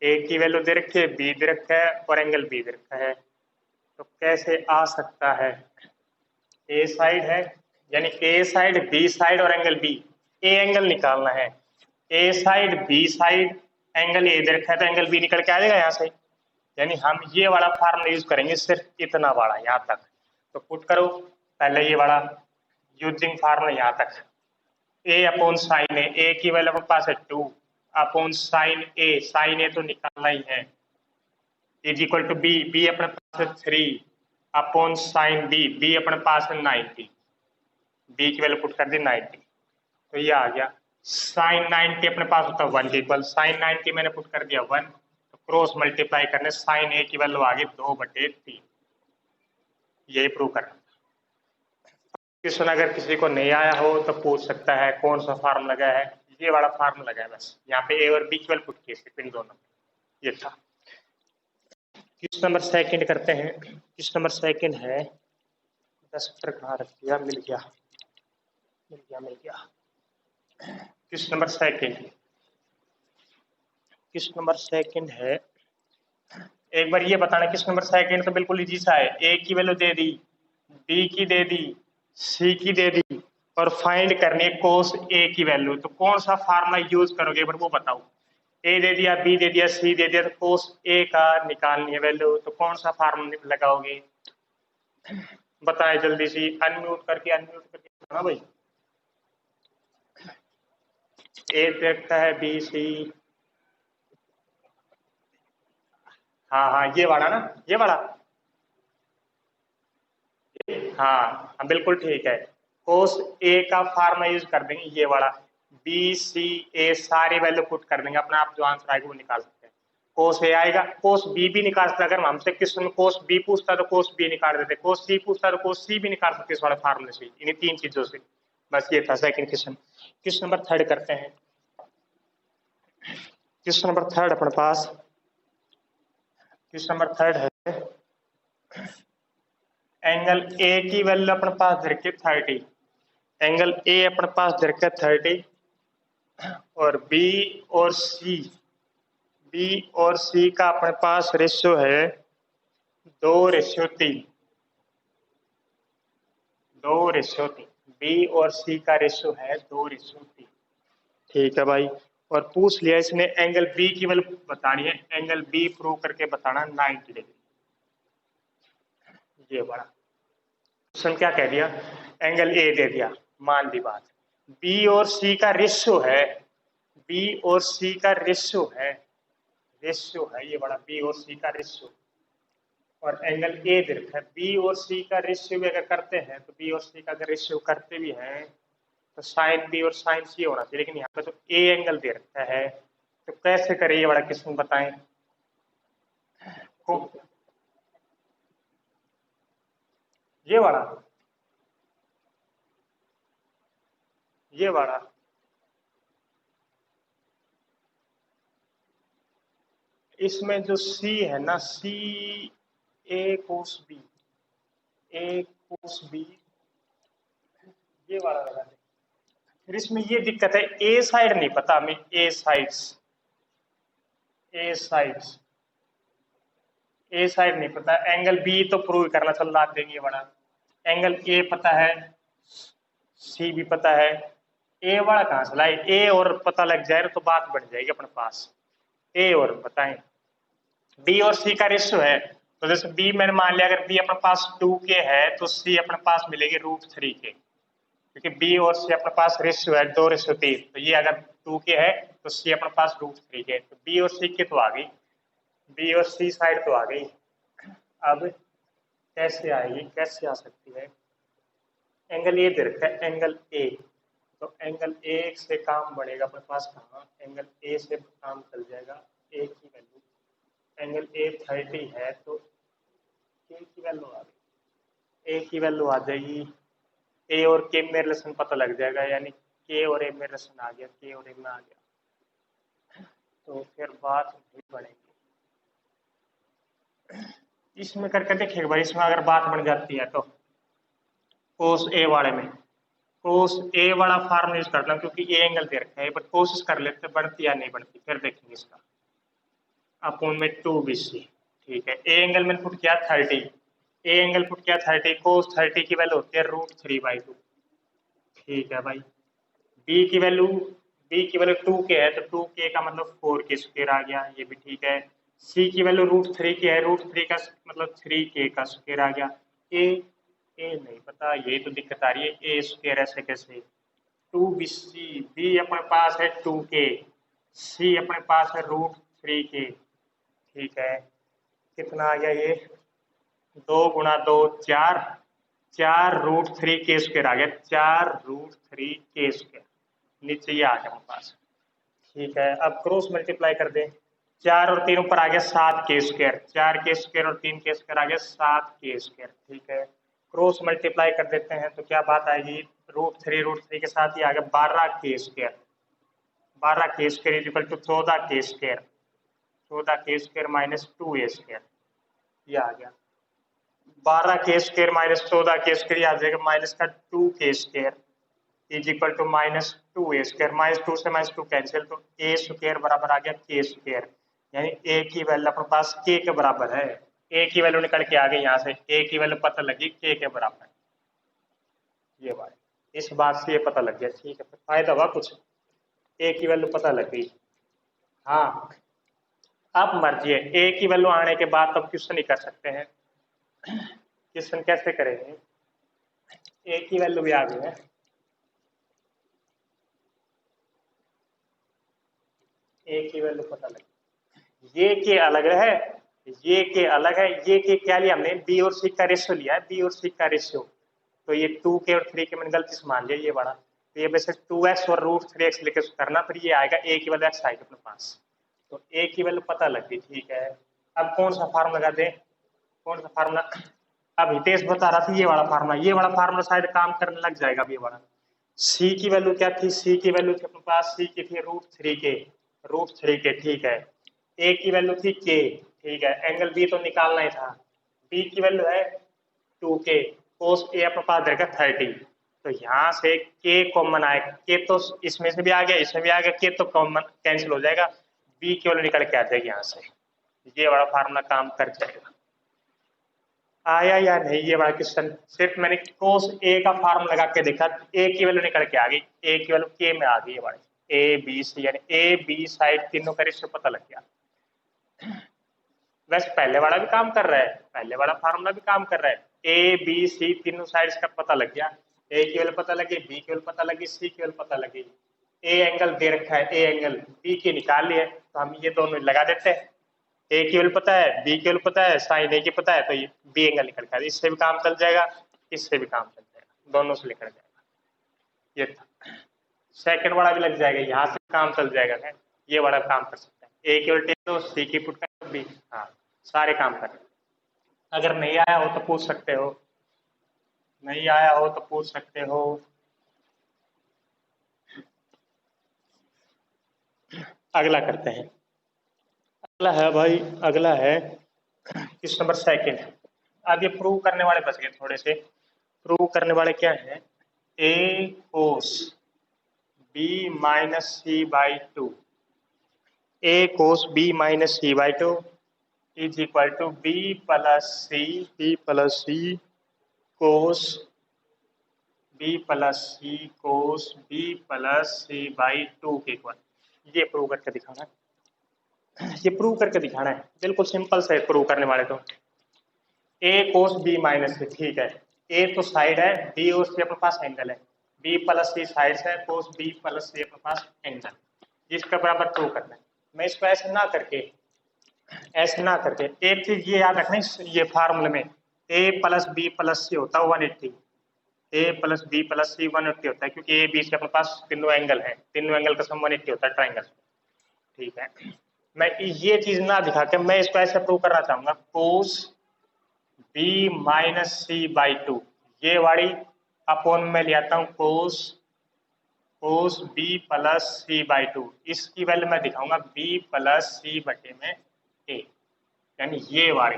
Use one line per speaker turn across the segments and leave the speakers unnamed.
ए की वैल्यू दे रखी है, बी दे रखा है और एंगल बी दे रखा है। तो कैसे आ सकता है? ए साइड है यानी ए साइड, बी साइड और एंगल बी, ए एंगल निकालना है। A side, B side, angle A दे रखा है तो एंगल बी निकल के आ जाएगा यहाँ से। यानी हम ये वाला फार्मूला यूज करेंगे, सिर्फ इतना वाला यहाँ तक। तो पुट करो पहले ये वाला यूजिंग फार्मूला यहाँ तक, ए अपॉन साइन ए की वैल्यू अपने पास है 2 अपॉन साइन ए तो निकालना ही है, is equal to B, B अपने पास है 3 अपॉन साइन बी, बी अपने पास है 90, बी की वैल्यू पुट कर दी 90, तो ये आ गया। साइन 90 अपने पास होता है 1 के इक्वल, साइन 90 मैंने पुट कर दिया 1, तो क्रॉस मल्टीप्लाई करने साइन ए की वैल्यू आ गई 2/3। यही प्रूव करना। क्वेश्चन अगर किसी को नहीं आया हो तो पूछ सकता है कौन सा फार्म लगा है, ये वाला फार्म लगा है बस, यहाँ पे ए और बी की वैल्यू पुट किए इन दोनों, ये था। क्वेश्चन नंबर सेकंड करते हैं। क्वेश्चन नंबर सेकंड है, 10 कहाँ रख दिया, मिल गया। क्वेश्चन नंबर सेकंड है, एक बार ये बताना। क्वेश्चन नंबर सेकंड तो बिल्कुल इजी सा है, ए की वैल्यू दे दी, बी की दे दी, सी की दे दी और फाइंड करनी है कोस ए की वैल्यू। तो कौन सा फार्मूला यूज करोगे एक बार वो बताओ। ए दे दिया, बी दे दिया, सी दे दिया, तो कोस ए का निकालनी है वैल्यू, तो कौन सा फार्मूला लगाओगे? बताएं जल्दी से, अनम्यूट करके बताना भाई। ए देखता है, बी सी, हाँ ये वाला ना, ये वाला, हाँ बिल्कुल ठीक है। कोस ए का फार्मूला यूज कर देंगे ये वाला, बी सी ए सारी वैल्यू पुट कर देंगे, अपना आप जो आंसर आएगा वो निकाल सकते हैं। कोस ए आएगा, कोस बी भी निकाल सकते हैं। अगर हमसे क्वेश्चन में कोस बी पूछता तो कोस बी निकाल देते, कोस सी पूछता तो कोस सी भी निकाल सकते इस वाले फार्मूले से, इन्हीं 3 चीजों से। बस ये था second question. Question number third करते हैं। क्वेश्चन नंबर थर्ड अपने पास, क्वेश्चन नंबर थर्ड है, एंगल ए की वैल्यू अपने पास दे रखी है 30, एंगल ए अपने पास दे रखा है 30 और बी और सी का अपने पास रेशियो है 2:3, 2:3, बी और सी का रेशियो है 2:3। ठीक है भाई, और पूछ लिया इसने एंगल बी की वैल्यू बतानी है, एंगल बी प्रूव करके बताना 90 डिग्री। ये बड़ा क्वेश्चन क्या कह दिया, एंगल ए दे दिया, मान ली बात, बी और सी का रेशियो है, बी और सी का रेशियो है ये बड़ा, बी और सी का रेशियो, और एंगल ए दे रखा है। बी और सी का रेशियो भी अगर करते हैं तो बी और सी का अगर रेशियो करते भी हैं तो साइन बी और साइन सी होना चाहिए, लेकिन यहाँ पे तो ए एंगल दे रखा है, तो कैसे करें ये बड़ा क्वेश्चन बताएं। ये वाला इसमें जो सी है ना, सी ए कोस बी, ये वाला लगा दे। फिर इसमें ये दिक्कत है, ए साइड नहीं पता हमें, ए साइड नहीं पता, एंगल बी तो प्रूव करना, चल ला देंगे बड़ा, एंगल ए पता है, सी भी पता है, ए वाला कहां से लाए, ए और पता लग जाए तो बात बढ़ जाएगी अपने पास। ए और बताएं, बी और सी का रेशियो है, तो जैसे बी मैंने मान लिया, अगर बी अपने पास 2 के है तो सी अपने पास मिलेगी √3 के, क्योंकि बी और सी अपने पास रेशियो है 2:3, तो ये अगर 2 के है तो सी अपने पास √3 के, तो बी और सी की तो आ गई, बी और सी साइड तो आ गई। अब कैसे आएगी, कैसे आ सकती है, एंगल ए दे रखा है, एंगल ए, तो एंगल ए से काम बढ़ेगा अपने पास कहाँ, एंगल ए से काम चल जाएगा, ए की वैल्यू, एंगल ए 30 है तो ए की वैल्यू आ गई, ए की वैल्यू आ जाएगी, ए और के में रिलेशन पता लग जाएगा, यानी के और ए में रिलेशन आ गया, के और ए में आ गया, तो फिर बात नहीं बढ़ेगी। इसमें करके देखिएगा भाई, इसमें अगर बात बन जाती है तो कोस ए वाले में, कोस ए वाला फार्मूला यूज करना, क्योंकि ए एंगल दे रखा है, बट कोशिश कर लेते बढ़ती या नहीं बढ़ती, फिर देखेंगे इसका। अपोन में 2BC। ठीक है, ए एंगल मैंने पुट किया 30, ए एंगल पुट किया 30, कोस 30 की वैल्यू होती है √3/2। ठीक है भाई, बी की वैल्यू, बी की वैल्यू 2K है तो 2K का मतलब 4K² आ गया, ये भी ठीक है। सी की वैल्यू √3 की है, √3 का मतलब 3K का स्क्वायर आ गया। ए, ए नहीं पता, ये तो दिक्कत आ रही है, ए स्क्वायर ऐसे कैसे। 2BC, बी अपने पास है 2K, सी अपने पास है √3K। ठीक है, कितना आ गया ये, 2 × 2 4, 4√3K² आ गया, 4√3K²। नीचे ये आ गया हमारे पास। ठीक है, अब क्रॉस मल्टीप्लाई कर दें, 4 और 3 ऊपर आ गया 7K², 4K² और 3K² आ गया 7K²। ठीक है, क्रॉस मल्टीप्लाई कर देते हैं तो क्या बात आएगी, √3 के साथ ही आ गया 12K², 12K² equal to 14K², 14K² minus 2A², ये आ गया 12K² माइनस 14K² आ जाएगा, माइनस का 2K² is equal to minus 2A², -2 से -2 कैंसिल, तो A² बराबर आ गया K², यानी A की वैल्यू अपने पास K के बराबर है। A की वैल्यू निकल के आ गई यहाँ से, A की वैल्यू पता लगी K के बराबर, ये बात, इस बात से ये पता लग गया। ठीक है, फायदा हुआ कुछ, A की वैल्यू पता लग गई। हाँ, अब मर्जी है, A की वैल्यू आने के बाद अब क्वेश्चन ही कर सकते हैं। क्वेश्चन कैसे करेंगे, A की वैल्यू भी आ गई है, A की वैल्यू पता लगी, ये के अलग है, ये के अलग है, ये के क्या लिया हमने, बी और सी का रेशियो लिया है, बी और सी का रेशियो, तो ये 2K और 3K मैंने गलती से मान लिया ये बड़ा, तो ये वैसे 2x और √3x लेके करना, फिर ये आएगा A की वैल्यू x आएगी अपने पास, तो A की वैल्यू पता लग गई। ठीक है, अब कौन सा फार्मूला लगा दें, कौन सा फार्मूला, अब हितेश बता रहा था ये वाला फार्मूला, ये वाला फार्मूला शायद काम करने लग जाएगा अब ये वाला। सी की वैल्यू क्या थी, सी की वैल्यू थी अपने पास, सी की थी √3K, ठीक है। ए की वैल्यू थी K, ठीक है, एंगल बी तो निकालना ही था, बी की वैल्यू है 2K, कोस ए अपने पास रहेगा 30, तो यहाँ से K कॉमन आएगा, K तो इसमें से भी आ गया, इसमें भी आ गया, K तो कॉमन कैंसिल हो जाएगा, बी की वैल्यू निकल के आ जाएगी यहाँ से, ये बड़ा फार्मूला काम कर जाएगा। आया या नहीं ये बड़ा क्वेश्चन, सिर्फ मैंने कोस ए का फार्मूला लगा के देखा, ए की वैल्यू निकल के आ गई, ए की वैल्यू के में आ गई, ये बड़ी ए बी सी, यानी ए बी साइड तीनों का रेशियो पता लग गया। वैसे पहले वाला भी काम कर रहा है, पहले वाला फार्मूला भी काम कर रहा है, ए बी सी तीनों साइड्स का पता लग गया, ए की वैल्यू पता लगी, बी की वैल्यू पता लगी, सी की वैल्यू पता लगी, ए एंगल दे रखा है, ए एंगल बी के निकाल लिए, तो हम ये दोनों लगा देते हैं, ए की वैल्यू पता है, बी की वैल्यू पता है, साइन ए की पता है, तो ये बी एंगल निकल जाएगा, इससे भी काम चल जाएगा, इससे भी काम चल जाएगा, दोनों से निकल जाएगा। ये था, सेकंड वाला भी लग जाएगा, यहाँ से काम चल जाएगा है, ये वाला काम कर सकते हैं, ए की वैल्यू तो सी की पुट कर, बी, हाँ सारे काम कर। अगर नहीं आया हो तो पूछ सकते हो, नहीं आया हो तो पूछ सकते हो। अगला करते हैं, अगला है भाई, अगला है क्वेश्चन नंबर सेकंड। अब ये प्रूव करने वाले बच गए थोड़े से, प्रूव करने वाले क्या है, A cos B minus C by two, A cos B minus C by two is equal to B plus C cos B plus C cos B plus C by two के equal, ये prove करके दिखाना है, ये prove करके दिखाना है, बिल्कुल सिंपल से प्रूव करने वाले तो। ए कोस बी माइनस सी, ठीक है, ए तो साइड है, बी और सी अपने पास एंगल है, बी प्लस सी साइड है, कोस बी प्लस सी अपने पास एंगल, जिसका बराबर प्रूव करना है। मैं इसको ऐसे ना करके, ऐसे ना करके, एक चीज ये याद रखना, ये फार्मूले में ए प्लस बी प्लस सी होता है 180, ए प्लस बी प्लस सी 180 होता है, क्योंकि ए बी से अपने पास तीनों एंगल है, तीनों एंगल का सम 180 होता है ट्राइंगल। ठीक है, मैं ये चीज ना दिखा के मैं इसको ऐसे प्रूव करना चाहूंगा, cos B minus C by two, ये वाली अपॉन में ले आता हूँ cos cos B plus C by two, इसकी वैल्यू मैं दिखाऊंगा बी प्लस सी बटे में ए, यानी ये वाली,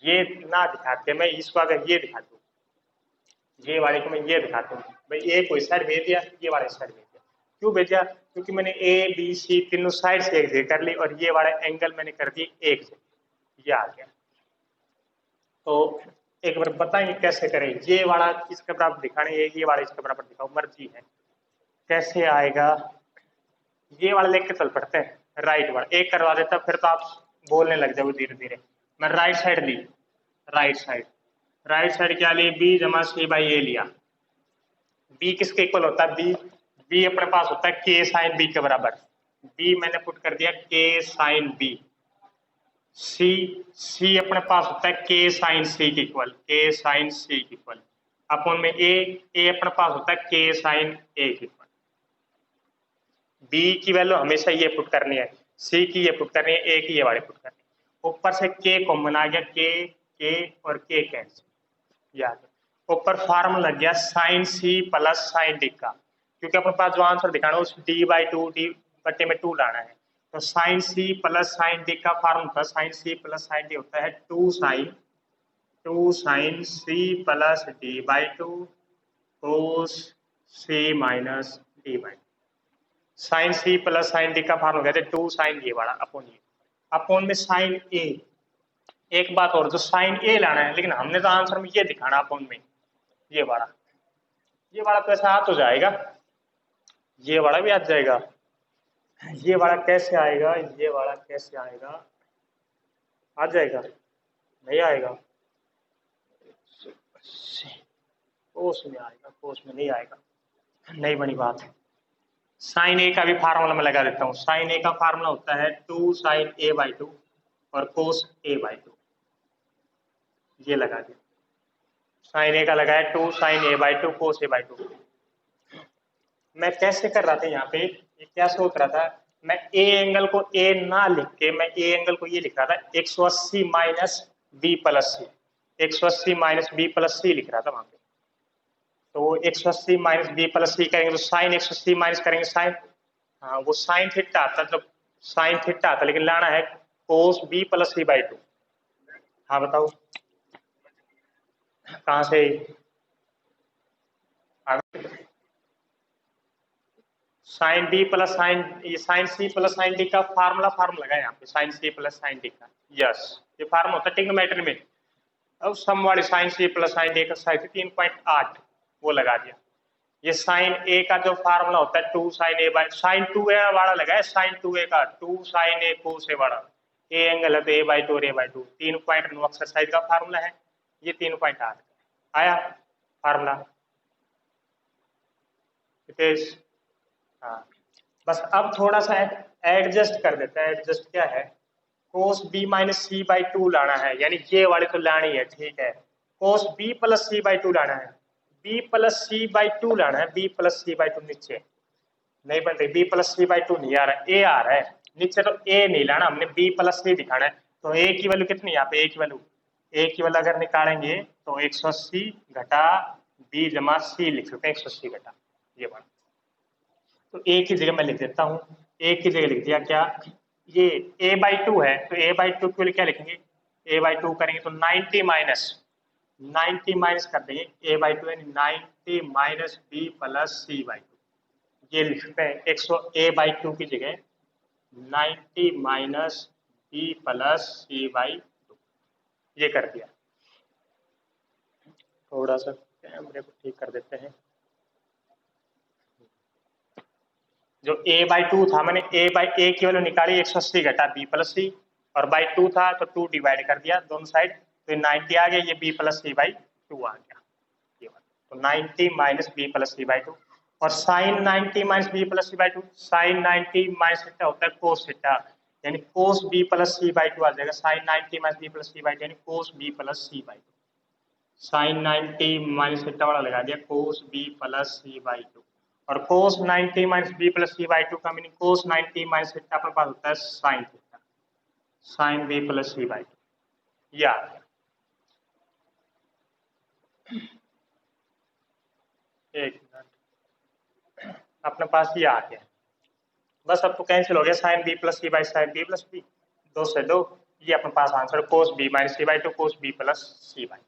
ये ना दिखा के मैं इसको अगर ये दिखा दूँ, ये वाले को मैं ये दिखाता हूँ भाई, ए को इस साइड भेज दिया, ये वाला इस साइड भेज दिया, क्यों भेजा? क्योंकि मैंने ए बी सी तीनों साइड से एक जगह कर ली और ये वाला एंगल मैंने कर दिया एक जगह, ये आ गया। तो एक बार बताएंगे कैसे करें? ये वाला इसके बराबर दिखाने, ये वाला इसके बराबर दिखाओ, मर्जी है कैसे आएगा। ये वाला लेके चल पड़ते हैं, राइट वाला एक करवा देता, फिर तो आप बोलने लग जाओगे धीरे धीरे। मैं राइट साइड ली, राइट साइड, राइट साइड क्या ली? बी जमा सी बाई ए लिया। बी किसके इक्वल होता है? बी, बी अपने पास होता है के साइन बी के बराबर। बी मैंने पुट कर दिया के साइन बी। सी, सी अपने पास होता है के साइन सी के इक्वल, के साइन सी के इक्वल। अपन में ए अपने पास होता है के साइन ए के इक्वल। बी की वैल्यू हमेशा ये पुट करनी है, सी की ये पुट करनी है, ए की ये वाली पुट करनी है। ऊपर से के कॉमन आ गया, के और के कैंसिल, याद। ऊपर फार्मूला लग गया sine C plus sine D का, क्योंकि अपने पास जो आंसर दिखाना है उस डी बाई टू, डी बट्टे में टू लाना है। तो sine C plus sine D का फार्मूला था, sine C plus sine D होता है two sine C plus D by two cos C minus D by. Sine C plus sine D का फार्मूला कहते हैं टू साइन ये वाला upon ये, अपोन में साइन ए। एक बात और, जो साइन ए लाना है, लेकिन हमने तो आंसर में ये दिखाना अपोन में ये वाला, ये वाला तो ऐसा आ तो जाएगा, ये वाला भी आ जाएगा। ये वाला कैसे आएगा? ये वाला कैसे आएगा? आ जाएगा? नहीं आएगा, कोस में आएगा, कोस में नहीं आएगा, नहीं बनी बात। साइन ए का भी फार्मूला मैं लगा देता हूँ। साइन ए का फार्मूला होता है two sine A by two और कोस ए बाई टू, ये लगा दिया। साइन ए का लगाया two sine A by two cos A by two. मैं कैसे कर रहा था यहाँ पे, ये क्या सोच रहा था, मैं ए एंगल को ए ना लिख के मैं ए एंगल को ये लिख रहा था 180 माइनस बी प्लस सी, 180 माइनस बी प्लस सी लिख रहा था वहां पे। तो 180 माइनस बी प्लस सी करेंगे तो साइन 180 माइनस करेंगे साइन, हाँ वो साइन थीटा आता, जब साइन थीटा आता, लेकिन लाना है cos B plus C by two. हाँ बताओ कहाँ से? साइन बी प्लस साइन, ये sine C plus sine D का फार्मूला लगा है यहाँ पे, sine C plus sine D का, यस ये फार्मूला होता है ट्रिग्नोमेट्री में। अब सम वाली sine C plus sine D का साइन 3.8 वो लगा दिया। ये साइन ए का जो फार्मूला होता है two sine A by, sine two A वाला लगा है, साइन टू ए का टू साइन ए कोस ए वाला, ए एंगल है तो ए बाई टू और ए बाई टू, 3.9 एक्सरसाइज का फार्मूला है ये, 3.8 आया फार्मूला। हाँ बस अब थोड़ा सा एडजस्ट कर देते हैं। एडजस्ट क्या है? Cos B minus C by two लाना है, यानी ये वाली तो लानी है, ठीक है। Cos B plus C by two लाना है, B plus C by two लाना है, B plus C by two नीचे नहीं बन रही, B plus C by two नहीं आ रहा है, ए आ रहा है नीचे, तो ए नहीं लाना हमने, बी प्लस सी दिखाना है। तो ए की वैल्यू कितनी है यहाँ पे? ए की वैल्यू अगर निकालेंगे तो 180 घटा बी जमा सी लिख सकते हैं, 180 घटा ये वाला। तो ए की जगह मैं लिख देता हूँ, ए की जगह लिख दिया क्या, ये ए बाई टू है तो ए बाई टू के लिए क्या लिखेंगे? ए बाई टू करेंगे तो 90 माइनस कर देंगे ए बाई टू, यानी 90 minus B plus C by two, ये लिखते हैं 100 ए बाई टू की जगह 90 minus B plus C by two, ये कर दिया। थोड़ा सा कैमरे को ठीक कर देते हैं। जो a बाई टू था, मैंने ए की वैल्यू निकाली 180 घटा बी प्लस सी, और बाई टू था तो 2 डिवाइड कर दिया दोनों साइड, तो 90 आ गया, ये B plus C by two आ गया ये वाला। तो 90 minus B plus C by two, और sine 90 minus B plus C by two, sine 90 minus theta होता है कोस थीटा, यानी cos B plus C by two आ जाएगा। Sine 90 minus B plus C by two यानी cos B plus C by two, sine 90 minus theta वाला लगा दिया कोस B plus C by two, और cos 90 minus B plus C by two का meaning cos 90 minus theta अपने पास होता है sine theta, sine B plus C by two, या एक मिनट अपने पास ये आ गया। बस अब तो कैंसिल हो गया, sine B plus C by sine B plus B, दो से दो, ये अपने पास answer cos B minus C by two cos B plus C by.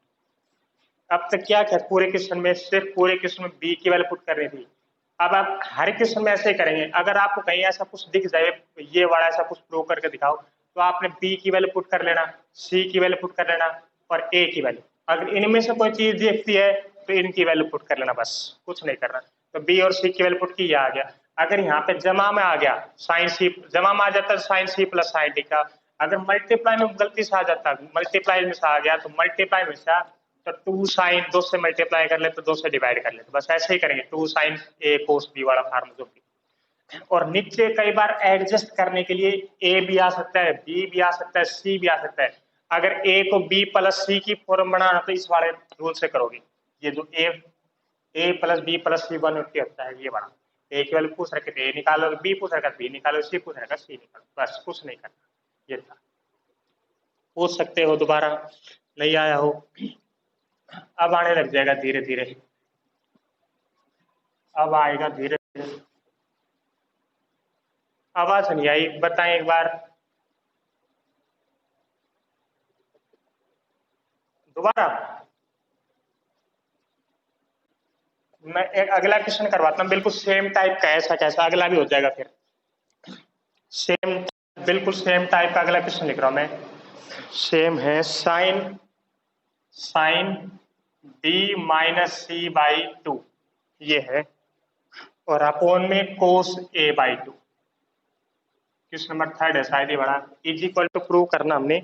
अब तक क्या पूरे क्वेश्चन में सिर्फ पूरे क्वेश्चन में बी की वैल्यू पुट कर रही थी, अब आप हर क्वेश्चन में ऐसे ही करेंगे। अगर आपको कहीं ऐसा कुछ दिख जाए, ये वाला ऐसा कुछ प्रूव करके दिखाओ, तो आपने बी की वैल्यू पुट कर लेना, सी की वैल्यू पुट कर लेना और ए की वैल्यू। अगर इनमें से कोई चीज दिखती है तो इनकी वैल्यू पुट कर लेना, बस कुछ नहीं करना। तो बी और सी की वैल्यू पुट की, ये आ गया। अगर यहाँ पे जमा में आ गया साइन सी, जमा में आ जाता है sine C plus sine D का। अगर मल्टीप्लाई में गलती से आ जाता, मल्टीप्लाई में से आ गया तो मल्टीप्लाई में से तो टू साइन, दो से मल्टीप्लाई कर ले तो दो से डिवाइड कर ले, तो बस ऐसे ही करेंगे, two sine A cos B वाला फॉर्म जो भी। और नीचे कई बार एडजस्ट करने के लिए ए भी आ सकता है, बी भी आ सकता है, सी भी आ सकता है। अगर ए को बी प्लस सी की फॉर्म बनाना तो इस वाले रूल से करोगे। ये जो ए प्लस बी प्लस सी 180 होता है, ये बना ए की वैल्यू पूछ रखे थे ए निकालो, बी पूछ रखा बी निकालो, सी पूछ रखा सी निकालो, बस कुछ नहीं करना। ये था, पूछ सकते हो दोबारा नहीं आया हो। अब आने लग जाएगा धीरे धीरे, अब आएगा धीरे धीरे। आवाज नहीं आई, बताएं एक बार दोबारा। मैं एक अगला क्वेश्चन करवाता हूँ, बिल्कुल सेम टाइप का, ऐसा कैसा अगला भी हो जाएगा फिर। सेम, बिल्कुल सेम टाइप का अगला क्वेश्चन लिख रहा हूं मैं। सेम है, sine sine B minus C by two ये है, और अपोन में cos A by two. Question number 3 है शायद ये बड़ा। इज इक्वल टू प्रूव करना हमने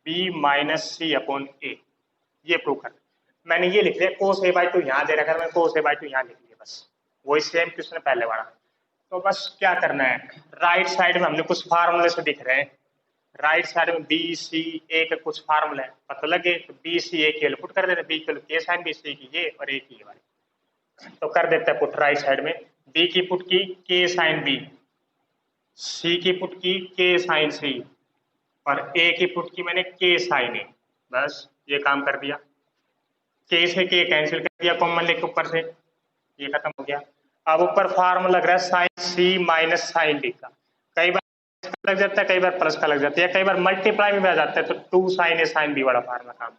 बी माइनस सी अपॉन ए, ये प्रूव करना। मैंने ये लिख दिया कोस ए बाई टू यहाँ दे रखा है, मैं कोस ए बाई टू यहाँ लिख लिया, बस वही सेम क्वेश्चन पहले वाला। तो बस क्या करना है, राइट साइड में हमने कुछ फार्मूले से दिख रहे हैं, राइट साइड में बी सी ए के कुछ फार्मूले पता लगे, तो बी सी ए की वैल्यू पुट कर देते, बी की के साइन बी, सी की ये और ए की ये वाली। तो कर देते हैं पुट राइट साइड में, बी की पुट की के साइन बी, सी की पुट की के साइन सी और ए की पुट की मैंने के साइन ए, बस ये काम कर दिया। के से के कैंसिल कर दिया कॉमन लेके ऊपर से, ये खत्म हो गया। अब ऊपर फार्मूला लग रहा है sine C minus sine D का, कई बार लग जाता है, कई बार प्लस का लग जाता है, कई बार मल्टीप्लाई में भी आ जाता है, तो two sine A sine B वाला फार्मूला काम।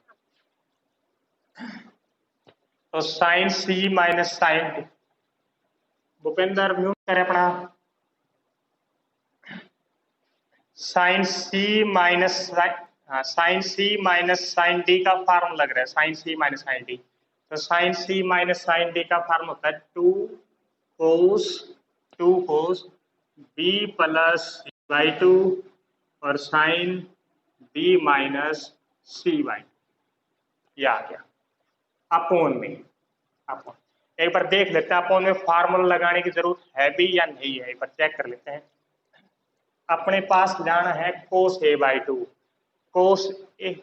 तो sine C minus sine D, Bhupendra mute करे अपना। Sine C minus sine C minus sine D का फार्म लग रहा है, sine C minus sine D. तो sine C minus sine D का फार्म होता है two cos B plus by two और sine B minus C by, ये आ गया अपोन में। अपोन एक बार देख लेते हैं, अपोन में फार्मूला लगाने की जरूरत है भी या नहीं है, एक बार चेक कर लेते हैं। अपने पास जाना है cos A by two, cos A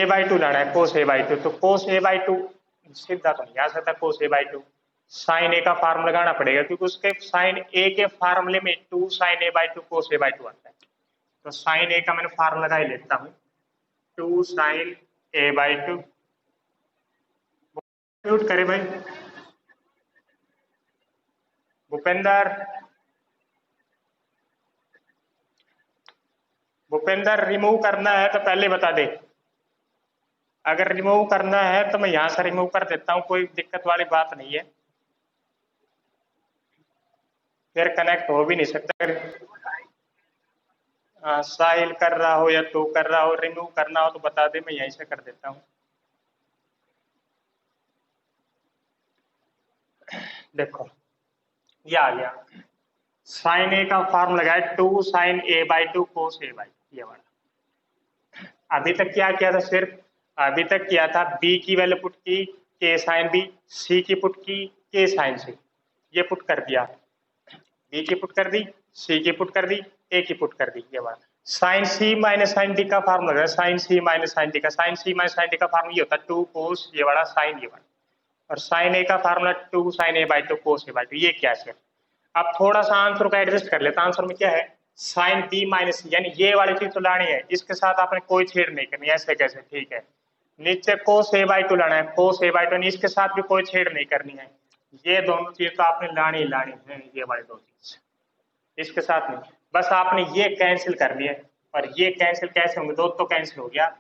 by two जाना है, कोस ए बाई टू। तो कोस ए बाई टू सीधा तो नहीं आ सकता, कोस A by two sine A का फार्म लगाना पड़ेगा, क्योंकि उसके साइन ए के फार्मूले में two sine A by two cos A by two आता है। तो साइन ए का मैंने फार्म लगा ही लेता हूँ, two sine A by two. Mute करे भाई भूपेंद्र, भूपेंद्र रिमूव करना है तो पहले बता दे, अगर रिमूव करना है तो मैं यहां से रिमूव कर देता हूं, कोई दिक्कत वाली बात नहीं है, फिर कनेक्ट हो भी नहीं सकता। साहिल कर रहा हो या तू कर रहा हो, रिमूव करना हो तो बता दे, मैं यहीं से कर देता हूं। देखो ये आ गया, साइन ए का फॉर्म लगाया two sine A by two cos A by, ये वाला। अभी तक क्या किया था, सिर्फ अभी तक किया था बी की वैल्यू पुट की के साइन बी, सी की पुट की के साइन सी, ये पुट कर दिया, बी की पुट कर दी, सी की पुट कर दी, ए की पुट कर दी, ये वाला। Sign C minus sine D का फॉर्म लग रहा है, sine C minus sine D का, sign C minus sine D का फॉर्म ये होता है टू कोस ये वाला साइन ये वाला, और साइन ए का formula two sine A by two cos A by two, ये क्या है। अब थोड़ा सा आंसर को एडजस्ट कर लेता, आंसर में क्या है साइन बी माइनस, यानी ये वाली चीज तो लानी है, इसके साथ आपने कोई छेड़ नहीं करनी, ऐसे कैसे, ठीक है। नीचे कोस ए बाई टू लाना है, कोस ए बाई टू, इसके साथ भी कोई छेड़ नहीं करनी है, ये दोनों चीज तो आपने लानी ही लानी है, ये वाली दो चीज इसके साथ नहीं, बस आपने ये कैंसिल करनी है। और ये कैंसिल कैसे होंगे, दो तो कैंसिल हो गया,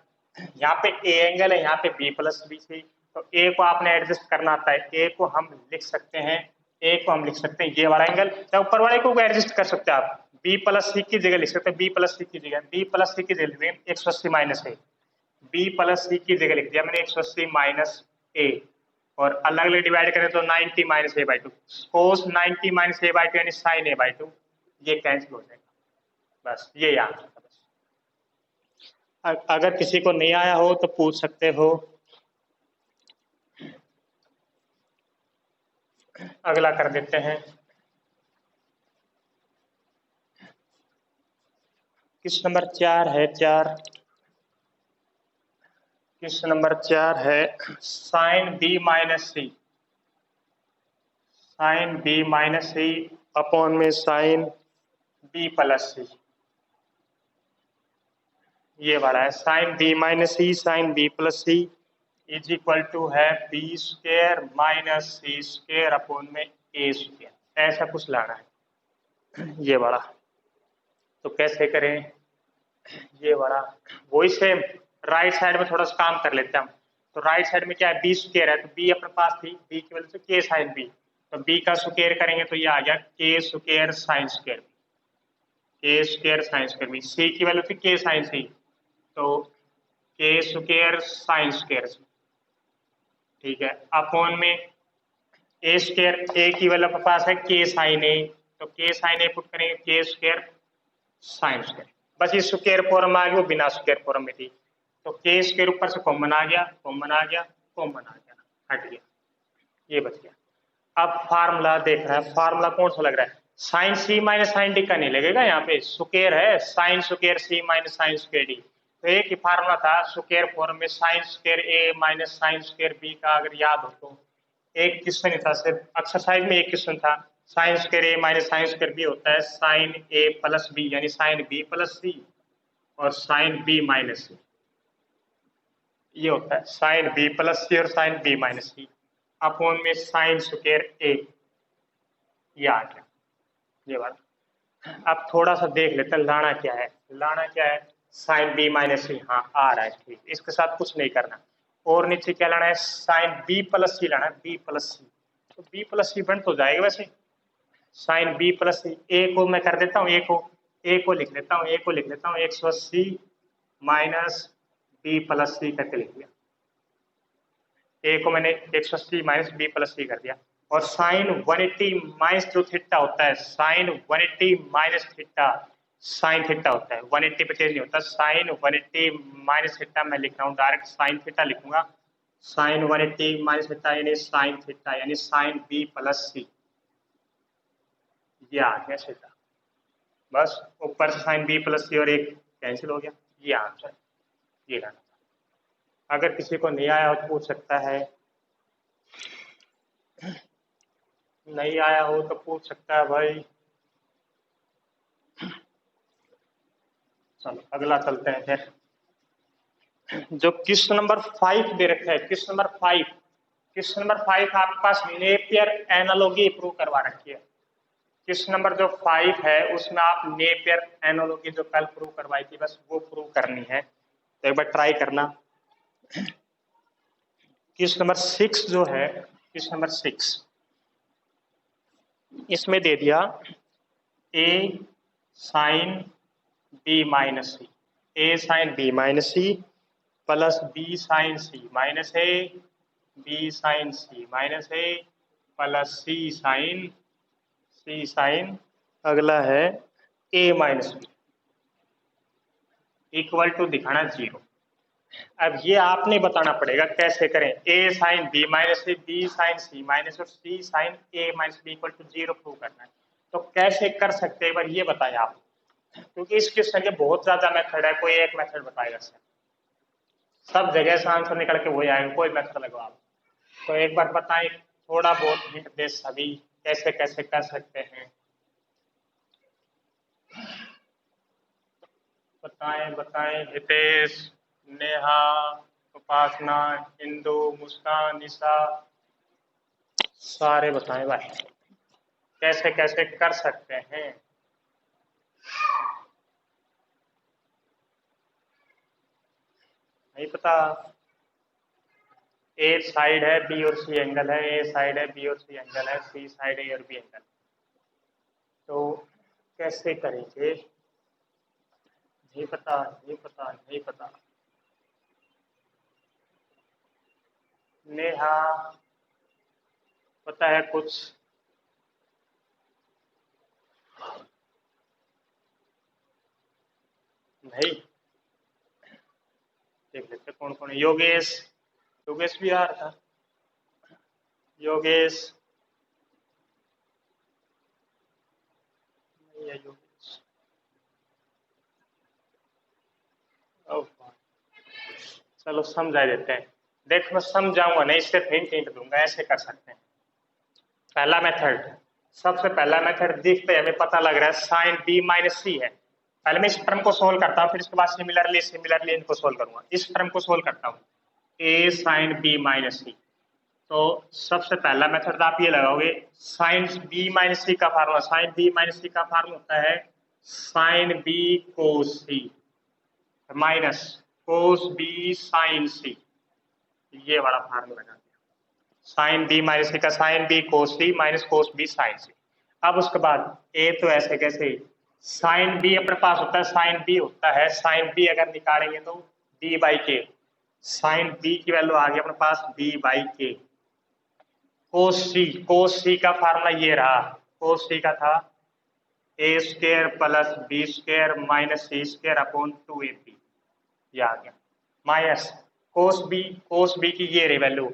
यहाँ पे ए एंगल है, यहाँ पे बी प्लस बी सी, तो ए को आपने एडजस्ट करना आता है। ए को हम लिख सकते हैं, ए को हम लिख सकते हैं ये वाला एंगल, तो ऊपर वाले को एडजस्ट कर सकते हैं आप। बी प्लस सी की जगह लिख सकते हैं, बी प्लस सी की जगह, बी प्लस सी की जगह लिख देंगे 180 माइनस ए, बी प्लस सी की जगह लिख दिया मैंने 180 माइनस ए, और अलग अलग डिवाइड करें तो 90 minus A by two, cos 90 minus A by two यानी साइन ए बाई टू, ये कैंसिल हो जाएगा। बस ये याद रखा। बस अगर किसी को नहीं आया हो तो पूछ सकते हो। अगला कर देते हैं। किस नंबर 4 है, 4, किस नंबर 4 है, sine B minus C, sine B minus C upon में साइन बी प्लस सी, ये वाला है sine B minus C sine B plus C is equal to है B square minus C square upon में A square, ऐसा कुछ लाना है ये वाला। तो कैसे करें ये वाला, वही सेम राइट साइड में थोड़ा सा काम कर लेते हैं हम। तो राइट साइड में क्या है, बी स्क्वायर है, तो बी अपने पास थी, बी की वजह से के साइन बी, तो बी का स्क्वायर करेंगे तो ये आ गया के स्क्वायर साइन स्क्वायर, के स्क्वायर साइन स्क्वायर बी, सी की वैल्यू थी के साइन सी, तो के स्क्वायर साइन स्क्वायर, ठीक है, अपॉन में ए स्क्वायर, ए की वैल्यू अपने पास है के साइन ए, तो के साइन ए पुट करेंगे के स्क्वायर साइन स्क्वायर, बस ये स्क्वायर फॉर्म आ गया, वो बिना स्क्वायर फॉर्म में थी, तो के स्क्वायर ऊपर से कॉमन आ गया, कॉमन आ गया, कॉमन आ गया, हट गया, ये बच गया। अब फार्मूला देख रहा है, फार्मूला कौन सा लग रहा है, sine C minus sine D का नहीं लगेगा, यहाँ पे स्क्वायर है, साइन स्क्वायर सी माइनस साइन स्क्वायर डी, तो एक ही फार्मूला था स्क्वायर फॉर्म में, साइन स्क्वायर ए माइनस साइन स्क्वायर बी का अगर याद हो तो, एक क्वेश्चन था सिर्फ एक्सरसाइज में, एक क्वेश्चन था साइन स्क्वायर ए माइनस साइन स्क्वायर बी होता है साइन ए प्लस बी, यानी साइन बी प्लस सी और साइन बी माइनस सी, ये होता है साइन बी प्लस सी और sine B minus C upon में साइन स्क्वायर ए, ये आ गया ये वाला। अब थोड़ा सा देख लेते हैं लाना क्या है, लाना क्या है, साइन बी माइनस सी, हाँ आ रहा है ठीक, इसके साथ कुछ नहीं करना, और नीचे क्या लाना है, साइन बी प्लस सी लाना है, बी प्लस सी, तो बी प्लस सी बन तो जाएगा वैसे, साइन बी प्लस सी, ए को मैं कर देता हूँ, ए को लिख लेता हूँ, ए को लिख लेता हूँ 180 माइनस बी प्लस सी करके लिख दिया, ए को मैंने 180 माइनस बी प्लस सी कर दिया, और साइन 180 माइनस जो थीटा होता है, sine 180 minus theta sine theta होता है, 180 पे चेंज नहीं होता, साइन 180 माइनस थीटा मैं लिख रहा हूँ डायरेक्ट साइन थीटा लिखूंगा, साइन 180 माइनस थीटा यानी साइन थीटा यानी साइन बी प्लस सी, ये आ गया थीटा, बस ऊपर से साइन बी प्लस सी और एक कैंसिल हो गया, ये आंसर, ये रहना। अगर किसी को नहीं आया हो तो पूछ सकता है, नहीं आया हो तो पूछ सकता है भाई। चलो अगला चलते हैं फिर, जो क्वेश्चन नंबर 5 दे रखा है, क्वेश्चन नंबर 5, क्वेश्चन नंबर 5 आपके पास नेपियर एनालॉजी प्रूव करवा रखी है, क्वेश्चन नंबर जो 5 है उसमें आप नेपियर एनालॉजी जो कल प्रूव करवाई थी बस वो प्रूव करनी है, तो एक बार ट्राई करना। क्वेश्चन नंबर 6 जो है, क्वेश्चन नंबर 6 इसमें दे दिया A sine B minus C, A sine B minus C plus B sine C minus A, B sine C minus A plus C sine अगला है A minus B equal to दिखाना 0। अब ये आपने बताना पड़ेगा कैसे करें, A sine B minus C, B sine C minus और C sign A minus B equal to 0 prove करना है, तो कैसे कर सकते हैं एक बार ये बताएं आप, क्योंकि इस क्वेश्चन के बहुत ज्यादा मेथड है, कोई एक मेथड बताएगा सर, सब जगह से आंसर निकल के वही आएगा, कोई मेथड लगाओ आप, तो एक बार बताएं, थोड़ा बहुत हिंट दे सभी कैसे कैसे कर सकते हैं, बताएं बताएं, हितेश, नेहा, उपासना, इंदु, मुस्कान, निशा, सारे बताएं भाई कैसे कैसे कर सकते हैं। नहीं पता, ए साइड है, बी और सी एंगल है, ए साइड है, बी और सी एंगल है, सी साइड है और बी एंगल। तो कैसे करेंगे? नहीं पता, नहीं पता, नहीं पता। नेहा पता है कुछ? नहीं, देख लेते कौन कौन है। योगेश, योगेश भी आ रहा था। योगेश नहीं है, योगेश। ओह, चलो समझा देते हैं। देख मैं समझाऊंगा नहीं, सिर्फ हिंट हिंट दूंगा। ऐसे कर सकते हैं। पहला मेथड, सबसे पहला मेथड देखते हैं, हमें पता लग रहा है साइन बी माइनस सी है। पहले मैं इस टर्म को सोल्व करता हूँ, फिर इसके बाद सिमिलरली सिमिलरली इनको सोल्व करूंगा। इस टर्म को सोल्व करता हूँ, ए साइन बी माइनस सी। तो सबसे पहला मेथड आप ये लगाओगे, साइन बी माइनस सी का फार्मूला, साइन बी माइनस सी का फार्मूला होता है sine B cos C minus cos B sine सी। ये वाला फार्मूला लगा दिया, साइन बी माइनस सी का sign B cos C minus cos B sine सी। अब उसके बाद ए तो ऐसे कैसे, साइन बी अपने पास होता है, साइन बी होता है, साइन बी अगर निकालेंगे तो बी बाई के, साइन बी की वैल्यू आ गई अपने पास बी बाई के। कोस सी का फार्मूला ये रहा, कोस सी का था A square plus B square minus C square upon 2ab। ये आ गया माइनस कोस बी की ये रही वैल्यू,